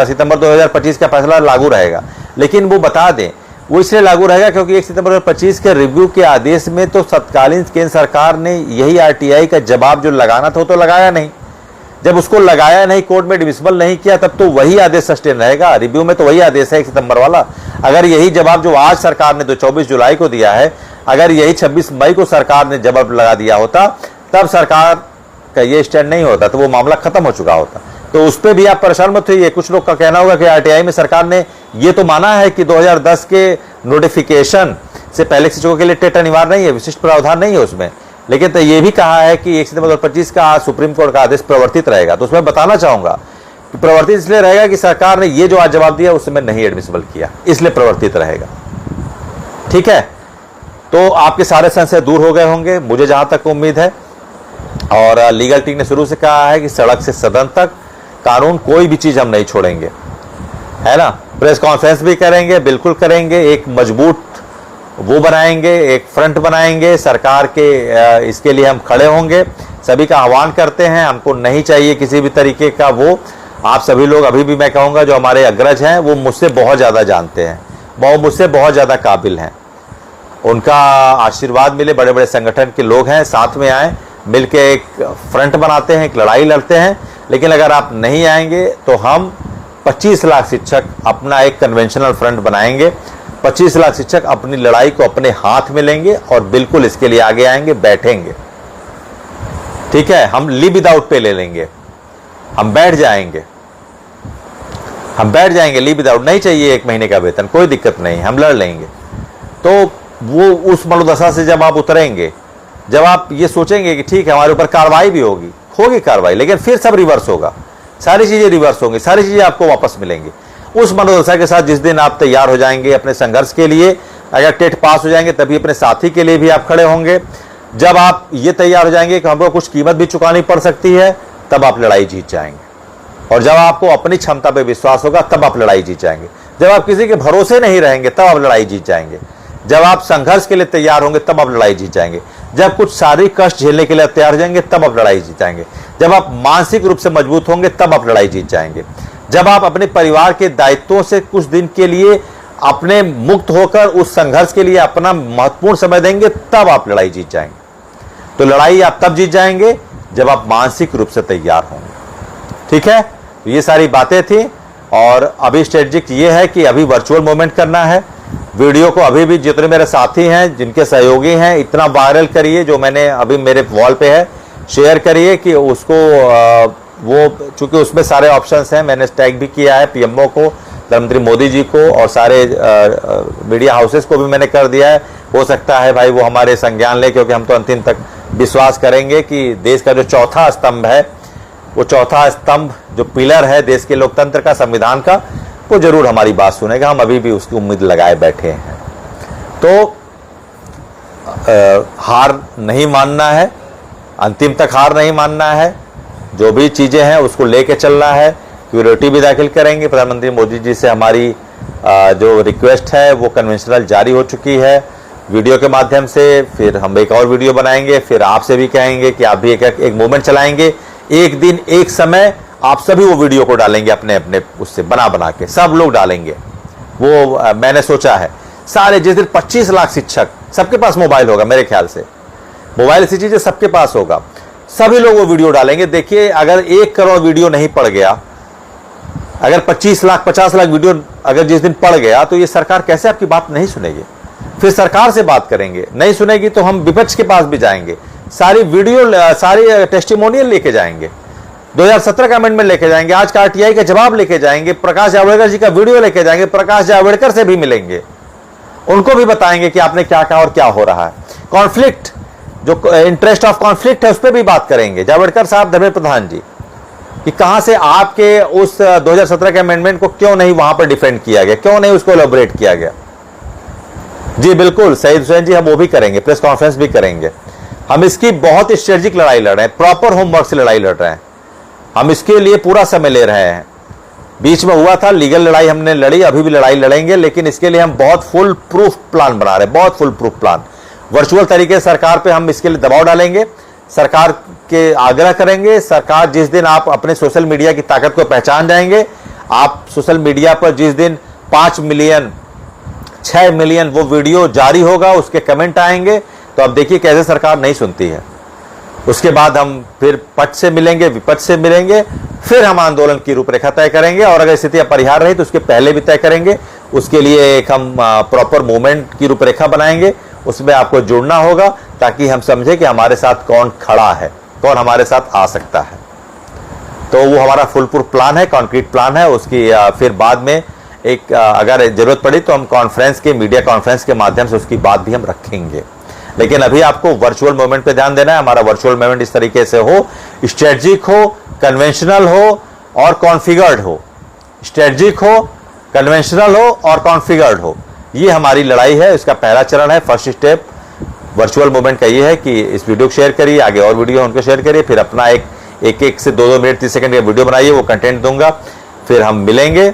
सितंबर 2025 का फैसला लागू रहेगा, लेकिन वो बता दें वो इसलिए लागू रहेगा क्योंकि 1 सितंबर 2025 के रिव्यू के आदेश में तो तत्कालीन केंद्र सरकार ने यही आरटीआई का जवाब जो लगाना था वो तो लगाया नहीं। जब उसको लगाया नहीं, कोर्ट में डिसमिसल नहीं किया, तब तो वही आदेश सस्टेन रहेगा। रिव्यू में तो वही आदेश है 1 सितंबर वाला। अगर यही जवाब जो आज सरकार ने तो 24 जुलाई को दिया है, अगर यही 26 मई को सरकार ने जवाब लगा दिया होता, तब सरकार का ये स्टैंड नहीं होता, तो वो मामला खत्म हो चुका होता। तो उस पर भी आप परेशान मत होइए। कुछ लोग का कहना होगा कि आरटीआई में सरकार ने ये तो माना है कि 2010 के नोटिफिकेशन से पहले शिक्षकों के लिए टेट अनिवार्य नहीं है, विशिष्ट प्रावधान नहीं है उसमें, लेकिन तो ये भी कहा है कि 1 सितंबर 2025 का सुप्रीम कोर्ट का आदेश प्रवर्तित रहेगा। तो उसमें बताना चाहूंगा कि प्रवर्तित इसलिए रहेगा कि सरकार ने ये जो आज जवाब दिया उसमें नहीं एडमिसिबल किया, इसलिए प्रवर्तित रहेगा। ठीक है, तो आपके सारे संशय दूर हो गए होंगे, मुझे जहां तक उम्मीद है। और लीगल टीम ने शुरू से कहा है कि सड़क से सदन तक कानून, कोई भी चीज हम नहीं छोड़ेंगे, है ना। प्रेस कॉन्फ्रेंस भी करेंगे, बिल्कुल करेंगे, एक मजबूत वो बनाएंगे, एक फ्रंट बनाएंगे सरकार के, इसके लिए हम खड़े होंगे। सभी का आह्वान करते हैं, हमको नहीं चाहिए किसी भी तरीके का वो। आप सभी लोग, अभी भी मैं कहूँगा जो हमारे अग्रज हैं वो मुझसे बहुत ज़्यादा जानते हैं, वो मुझसे बहुत ज़्यादा काबिल हैं, उनका आशीर्वाद मिले। बड़े बड़े संगठन के लोग हैं, साथ में आए, मिलके एक फ्रंट बनाते हैं, एक लड़ाई लड़ते हैं। लेकिन अगर आप नहीं आएंगे तो हम 25 लाख शिक्षक अपना एक कन्वेंशनल फ्रंट बनाएंगे, 25 लाख शिक्षक अपनी लड़ाई को अपने हाथ में लेंगे और बिल्कुल इसके लिए आगे आएंगे, बैठेंगे। ठीक है, हम लीव विदाउट पे ले लेंगे, हम बैठ जाएंगे, लीव विदाउट, नहीं चाहिए 1 महीने का वेतन, कोई दिक्कत नहीं, हम लड़ लेंगे। तो वो उस मनोदशा से जब आप उतरेंगे, जब आप ये सोचेंगे कि ठीक है हमारे ऊपर कार्रवाई भी होगी कार्रवाई, लेकिन फिर सब रिवर्स होगा, सारी चीजें रिवर्स होंगी, सारी चीजें आपको वापस मिलेंगी। उस मनोदशा के साथ जिस दिन आप तैयार हो जाएंगे अपने संघर्ष के लिए, अगर टेट पास हो जाएंगे तभी अपने साथी के लिए भी आप खड़े होंगे। जब आप ये तैयार हो जाएंगे कि हमको कुछ कीमत भी चुकानी पड़ सकती है, तब आप लड़ाई जीत जाएंगे। और जब आपको अपनी क्षमता पे विश्वास होगा तब आप लड़ाई जीत जाएंगे। जब आप किसी के भरोसे नहीं रहेंगे तब आप लड़ाई जीत जाएंगे। जब आप संघर्ष के लिए तैयार होंगे तब आप लड़ाई जीत जाएंगे। जब कुछ शारीरिक कष्ट झेलने के लिए तैयार हो जाएंगे तब आप लड़ाई जीत जाएंगे। जब आप मानसिक रूप से मजबूत होंगे तब आप लड़ाई जीत जाएंगे। जब आप अपने परिवार के दायित्वों से कुछ दिन के लिए अपने मुक्त होकर उस संघर्ष के लिए अपना महत्वपूर्ण समय देंगे तब आप लड़ाई जीत जाएंगे। तो लड़ाई आप तब जीत जाएंगे जब आप मानसिक रूप से तैयार होंगे। ठीक है, ये सारी बातें थी। और अभी स्ट्रेटेजिक ये है कि अभी वर्चुअल मूवमेंट करना है। वीडियो को अभी भी जितने मेरे साथी हैं, जिनके सहयोगी हैं, इतना वायरल करिए, जो मैंने अभी मेरे वॉल पे है शेयर करिए कि उसको वो, चूंकि उसमें सारे ऑप्शंस हैं, मैंने टैग भी किया है पीएमओ को, प्रधानमंत्री मोदी जी को, और सारे मीडिया हाउसेस को भी मैंने कर दिया है। हो सकता है भाई वो हमारे संज्ञान ले, क्योंकि हम तो अंतिम तक विश्वास करेंगे कि देश का जो चौथा स्तंभ है, वो चौथा स्तंभ जो पिलर है देश के लोकतंत्र का, संविधान का, वो जरूर हमारी बात सुनेगा। हम अभी भी उसकी उम्मीद लगाए बैठे हैं। तो हार नहीं मानना है, अंतिम तक हार नहीं मानना है। जो भी चीजें हैं उसको लेके चलना है। क्यूरेटिव भी दाखिल करेंगे। प्रधानमंत्री मोदी जी से हमारी जो रिक्वेस्ट है वो कन्वेंशनल जारी हो चुकी है वीडियो के माध्यम से। फिर हम एक और वीडियो बनाएंगे, फिर आपसे भी कहेंगे कि आप भी एक मूवमेंट चलाएंगे। एक दिन एक समय आप सभी वो वीडियो को डालेंगे, अपने अपने उससे बना के सब लोग डालेंगे। वो मैंने सोचा है सारे, जिस दिन 25 लाख शिक्षक, सबके पास मोबाइल होगा मेरे ख्याल से, मोबाइल ऐसी चीज सबके पास होगा, सभी लोग वो वीडियो डालेंगे। देखिए अगर 1 करोड़ वीडियो नहीं पड़ गया, अगर 25 लाख 50 लाख वीडियो अगर जिस दिन पड़ गया, तो ये सरकार कैसे आपकी बात नहीं सुनेगी? फिर सरकार से बात करेंगे, नहीं सुनेगी तो हम विपक्ष के पास भी जाएंगे, सारी वीडियो, सारी टेस्टिमोनियल लेके जाएंगे, 2017 का अमेंडमेंट लेके जाएंगे, आज का आरटीआई का जवाब लेके जाएंगे, प्रकाश जावड़ेकर जी का वीडियो लेके जाएंगे, प्रकाश जावड़ेकर से भी मिलेंगे, उनको भी बताएंगे कि आपने क्या कहा और क्या हो रहा है। कॉन्फ्लिक्ट, जो इंटरेस्ट ऑफ कॉन्फ्लिक्ट है, उस पर भी बात करेंगे जावड़ेकर साहब, धर्मेंद्र प्रधान जी, कि कहां से आपके उस 2017 के अमेंडमेंट को क्यों नहीं वहां पर डिफेंड किया गया, क्यों नहीं उसको एलोबरेट किया गया। जी बिल्कुल, शहीद हुसैन जी, हम वो भी करेंगे, प्रेस कॉन्फ्रेंस भी करेंगे। हम इसकी बहुत स्ट्रेटेजिक लड़ाई लड़ रहे हैं, प्रॉपर होमवर्क से लड़ाई लड़ रहे हैं। हम इसके लिए पूरा समय ले रहे हैं। बीच में हुआ था लीगल लड़ाई हमने लड़ी, अभी भी लड़ाई लड़ेंगे, लेकिन इसके लिए हम बहुत फुल प्रूफ प्लान बना रहे हैं, बहुत फुल प्रूफ प्लान। वर्चुअल तरीके से सरकार पे हम इसके लिए दबाव डालेंगे, सरकार के आग्रह करेंगे। सरकार, जिस दिन आप अपने सोशल मीडिया की ताकत को पहचान जाएंगे, आप सोशल मीडिया पर जिस दिन 5 मिलियन 6 मिलियन वो वीडियो जारी होगा, उसके कमेंट आएंगे, तो अब देखिए कैसे सरकार नहीं सुनती है। उसके बाद हम फिर पक्ष से मिलेंगे, विपक्ष से मिलेंगे, फिर हम आंदोलन की रूपरेखा तय करेंगे, और अगर स्थिति अपरिहार्य रही तो उसके पहले भी तय करेंगे। उसके लिए एक हम प्रॉपर मूवमेंट की रूपरेखा बनाएंगे, उसमें आपको जुड़ना होगा ताकि हम समझे कि हमारे साथ कौन खड़ा है, कौन हमारे साथ आ सकता है। तो वो हमारा फुल प्रूफ प्लान है, कॉन्क्रीट प्लान है। उसकी फिर बाद में एक अगर जरूरत पड़ी तो हम कॉन्फ्रेंस के, मीडिया कॉन्फ्रेंस के माध्यम से उसकी बात भी हम रखेंगे। लेकिन अभी आपको वर्चुअल मूवमेंट पे ध्यान देना है। हमारा वर्चुअल मूवमेंट इस तरीके से हो, स्ट्रेटजिक हो, कन्वेंशनल हो और कॉन्फिगर्ड हो। स्ट्रेटजिक हो, कन्वेंशनल हो और कॉन्फिगर्ड हो, ये हमारी लड़ाई है। इसका पहला चरण है, फर्स्ट स्टेप वर्चुअल मूवमेंट का ये है कि इस वीडियो को शेयर करिए, आगे और वीडियो उनको शेयर करिए, फिर अपना एक से 2 मिनट 30 सेकंड का वीडियो बनाइए, वो कंटेंट दूंगा। फिर हम मिलेंगे,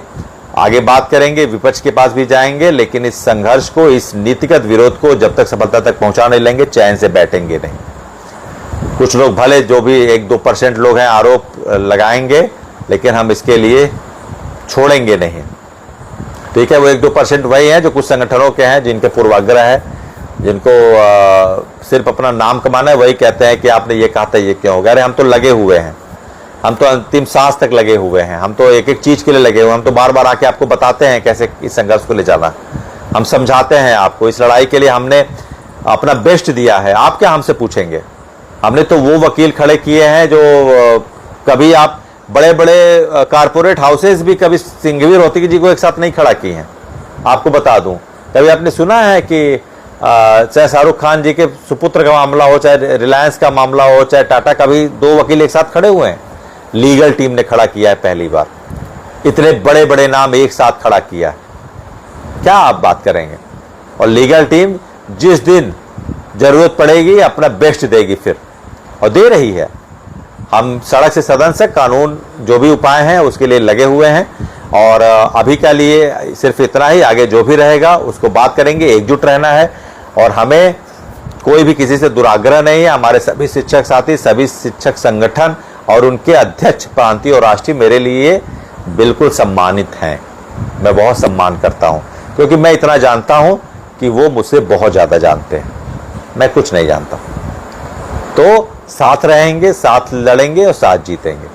आगे बात करेंगे, विपक्ष के पास भी जाएंगे, लेकिन इस संघर्ष को, इस नीतिगत विरोध को जब तक सफलता तक पहुंचा नहीं लेंगे, चैन से बैठेंगे नहीं। कुछ लोग भले जो भी 1-2% लोग हैं आरोप लगाएंगे, लेकिन हम इसके लिए छोड़ेंगे नहीं। ठीक है, वो 1-2% वही हैं जो कुछ संगठनों के हैं, जिनके पूर्वाग्रह है, जिनको सिर्फ अपना नाम कमाना है, वही कहते हैं कि आपने ये कहा था, ये क्यों हो गया। अरे हम तो लगे हुए हैं, हम तो अंतिम सांस तक लगे हुए हैं, हम तो एक एक चीज के लिए लगे हुए हैं। हम तो बार बार आके आपको बताते हैं कैसे इस संघर्ष को ले जाना। हम समझाते हैं आपको, इस लड़ाई के लिए हमने अपना बेस्ट दिया है। आप क्या हमसे पूछेंगे? हमने तो वो वकील खड़े किए हैं जो कभी आप बड़े बड़े कारपोरेट हाउसेस भी कभी सिंघवी रोहतगी जी को एक साथ नहीं खड़ा किए हैं। आपको बता दूं, कभी आपने सुना है कि चाहे शाहरुख खान जी के सुपुत्र का मामला हो, चाहे रिलायंस का मामला हो, चाहे टाटा, कभी दो वकील एक साथ खड़े हुए हैं? लीगल टीम ने खड़ा किया है पहली बार, इतने बड़े बड़े नाम एक साथ खड़ा किया है। क्या आप बात करेंगे? और लीगल टीम जिस दिन जरूरत पड़ेगी अपना बेस्ट देगी फिर, और दे रही है। हम सड़क से सदन से कानून जो भी उपाय हैं उसके लिए लगे हुए हैं, और अभी के लिए सिर्फ इतना ही। आगे जो भी रहेगा उसको बात करेंगे, एकजुट रहना है, और हमें कोई भी किसी से दुराग्रह नहीं है। हमारे सभी शिक्षक साथी, सभी शिक्षक संगठन और उनके अध्यक्ष प्रांतीय और राष्ट्रीय मेरे लिए बिल्कुल सम्मानित हैं। मैं बहुत सम्मान करता हूं, क्योंकि मैं इतना जानता हूं कि वो मुझसे बहुत ज़्यादा जानते हैं, मैं कुछ नहीं जानता। तो साथ रहेंगे, साथ लड़ेंगे और साथ जीतेंगे।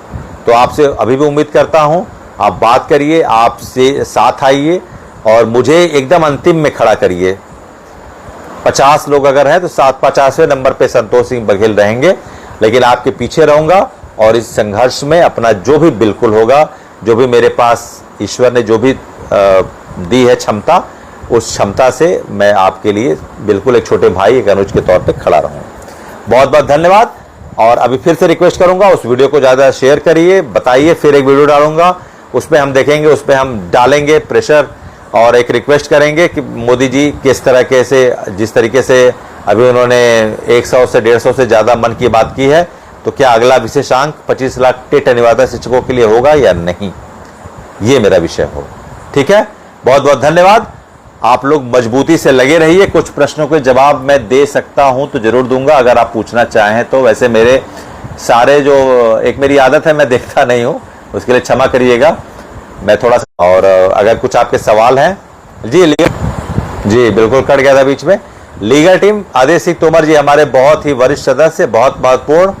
तो आपसे अभी भी उम्मीद करता हूं, आप बात करिए, आपसे साथ आइए और मुझे एकदम अंतिम में खड़ा करिए। 50 लोग अगर हैं तो 50वें नंबर पे संतोष सिंह बघेल रहेंगे, लेकिन आपके पीछे रहूंगा और इस संघर्ष में अपना जो भी बिल्कुल होगा, जो भी मेरे पास ईश्वर ने जो भी दी है क्षमता, उस क्षमता से मैं आपके लिए बिल्कुल एक छोटे भाई, एक अनुज के तौर पे खड़ा रहूँगा। बहुत बहुत धन्यवाद। और अभी फिर से रिक्वेस्ट करूंगा, उस वीडियो को ज़्यादा शेयर करिए, बताइए। फिर एक वीडियो डालूंगा, उसमें हम देखेंगे, उसमें हम डालेंगे प्रेशर और एक रिक्वेस्ट करेंगे कि मोदी जी किस तरह से, जिस तरीके से अभी उन्होंने 100 से 150 से ज़्यादा मन की बात की है, तो क्या अगला विशेषांक 25 लाख टेट अनिवार्यता शिक्षकों के लिए होगा या नहीं, ये मेरा विषय हो। ठीक है, बहुत बहुत धन्यवाद। आप लोग मजबूती से लगे रहिए। कुछ प्रश्नों के जवाब मैं दे सकता हूं तो जरूर दूंगा, अगर आप पूछना चाहें तो। वैसे मेरे सारे जो, एक मेरी आदत है, मैं देखता नहीं हूं, उसके लिए क्षमा करिएगा। मैं थोड़ा सा, और अगर कुछ आपके सवाल हैं जी। जी बिल्कुल, कट गया था बीच में। लीगल टीम, आदेश सिंह तोमर जी हमारे बहुत ही वरिष्ठ सदस्य, बहुत महत्वपूर्ण,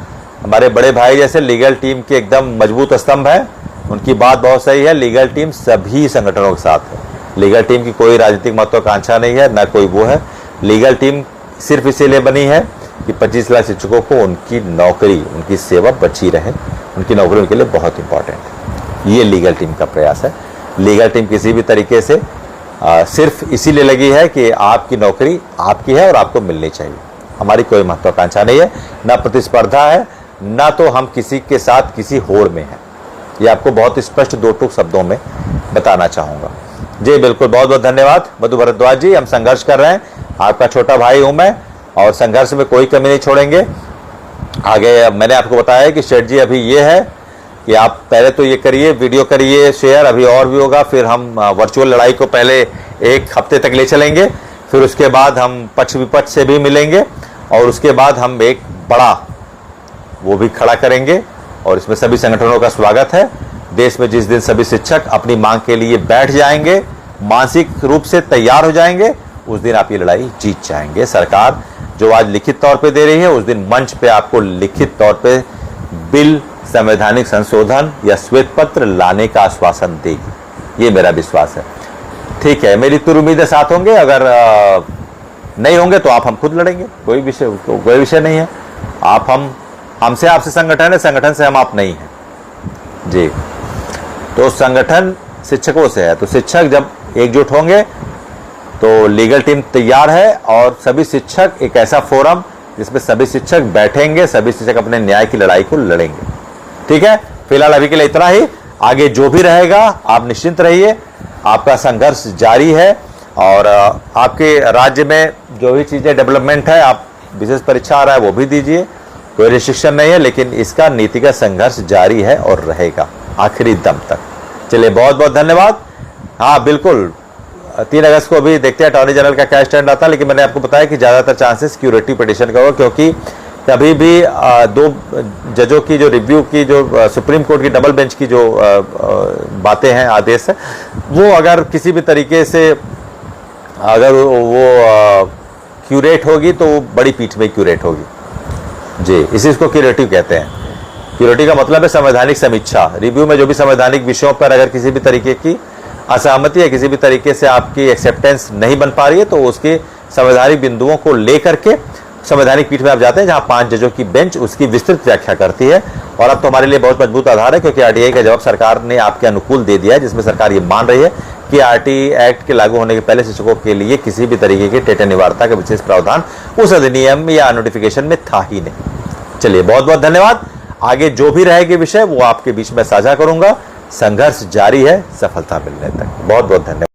हमारे बड़े भाई जैसे लीगल टीम के एकदम मजबूत स्तंभ है। उनकी बात बहुत सही है। लीगल टीम सभी संगठनों के साथ है। लीगल टीम की कोई राजनीतिक महत्वाकांक्षा नहीं है, ना कोई वो है। लीगल टीम सिर्फ इसीलिए बनी है कि 25 लाख शिक्षकों को उनकी नौकरी, उनकी सेवा बची रहे। उनकी नौकरी उनके लिए बहुत इंपॉर्टेंट है। ये लीगल टीम का प्रयास है। लीगल टीम किसी भी तरीके से सिर्फ इसीलिए लगी है कि आपकी नौकरी आपकी है और आपको मिलनी चाहिए। हमारी कोई महत्वाकांक्षा नहीं है, ना प्रतिस्पर्धा है, ना तो हम किसी के साथ किसी होड़ में हैं। ये आपको बहुत स्पष्ट दो टूक शब्दों में बताना चाहूँगा। जी बिल्कुल, बहुत बहुत धन्यवाद मधु भरद्वाज जी। हम संघर्ष कर रहे हैं, आपका छोटा भाई हूँ मैं, और संघर्ष में कोई कमी नहीं छोड़ेंगे। आगे मैंने आपको बताया कि स्ट्रेटजी अभी ये है कि आप पहले तो ये करिए, वीडियो करिए शेयर, अभी और भी होगा। फिर हम वर्चुअल लड़ाई को पहले एक हफ्ते तक ले चलेंगे, फिर उसके बाद हम पक्ष विपक्ष से भी मिलेंगे, और उसके बाद हम एक बड़ा वो भी खड़ा करेंगे, और इसमें सभी संगठनों का स्वागत है। देश में जिस दिन सभी शिक्षक अपनी मांग के लिए बैठ जाएंगे, मानसिक रूप से तैयार हो जाएंगे, उस दिन आप ये लड़ाई जीत जाएंगे। सरकार जो आज लिखित तौर पे दे रही है, उस दिन मंच पे आपको लिखित तौर पे बिल, संवैधानिक संशोधन या श्वेत पत्र लाने का आश्वासन देगी। ये मेरा विश्वास है। ठीक है, मेरी तो उम्मीद है साथ होंगे। अगर नहीं होंगे तो आप हम खुद लड़ेंगे, कोई विषय नहीं है। आप हमसे आपसे संगठन है, संगठन से हम आप नहीं हैं जी। तो संगठन शिक्षकों से है, तो शिक्षक जब एकजुट होंगे तो लीगल टीम तैयार है, और सभी शिक्षक एक ऐसा फोरम जिसमें सभी शिक्षक बैठेंगे, सभी शिक्षक अपने न्याय की लड़ाई को लड़ेंगे। ठीक है, फिलहाल अभी के लिए इतना ही। आगे जो भी रहेगा आप निश्चिंत रहिए, आपका संघर्ष जारी है, और आपके राज्य में जो भी चीज़ें डेवलपमेंट है, आप विशेष परीक्षा आ रहा है वो भी दीजिए, कोई रिस्ट्रिक्शन नहीं है, लेकिन इसका नीतिगत संघर्ष जारी है और रहेगा आखिरी दम तक। चलिए, बहुत बहुत धन्यवाद। हाँ बिल्कुल, 3 अगस्त को भी देखते हैं अटॉर्नी जनरल का क्या स्टैंड आता है, लेकिन मैंने आपको बताया कि ज़्यादातर चांसेस क्यूरेटिव पिटीशन का होगा, क्योंकि कभी भी 2 जजों की जो रिव्यू की, जो सुप्रीम कोर्ट की डबल बेंच की जो बातें हैं, आदेश है, वो अगर किसी भी तरीके से अगर वो क्यूरेट होगी तो वो बड़ी पीठ में क्यूरेट होगी जी। इसी इसको क्यूरेटिव कहते हैं। क्यूरेटिव का मतलब है संवैधानिक समीक्षा। रिव्यू में जो भी संवैधानिक विषयों पर अगर किसी भी तरीके की असहमति है, किसी भी तरीके से आपकी एक्सेप्टेंस नहीं बन पा रही है, तो उसके संवैधानिक बिंदुओं को लेकर के संवैधानिक पीठ में आप जाते हैं, जहां 5 जजों की बेंच उसकी विस्तृत व्याख्या करती है। और अब तो हमारे लिए बहुत मजबूत आधार है, क्योंकि आरटीआई का जवाब सरकार ने आपके अनुकूल दे दिया है, जिसमें सरकार ये मान रही है कि आरटीआई एक्ट के लागू होने के पहले शिक्षकों के लिए किसी भी तरीके की टेट अनिवार्यता का विशेष प्रावधान उस अधिनियम या नोटिफिकेशन में था ही नहीं। चलिए, बहुत बहुत धन्यवाद। आगे जो भी रहेगी विषय वो आपके बीच में साझा करूंगा। संघर्ष जारी है सफलता मिलने तक। बहुत बहुत धन्यवाद।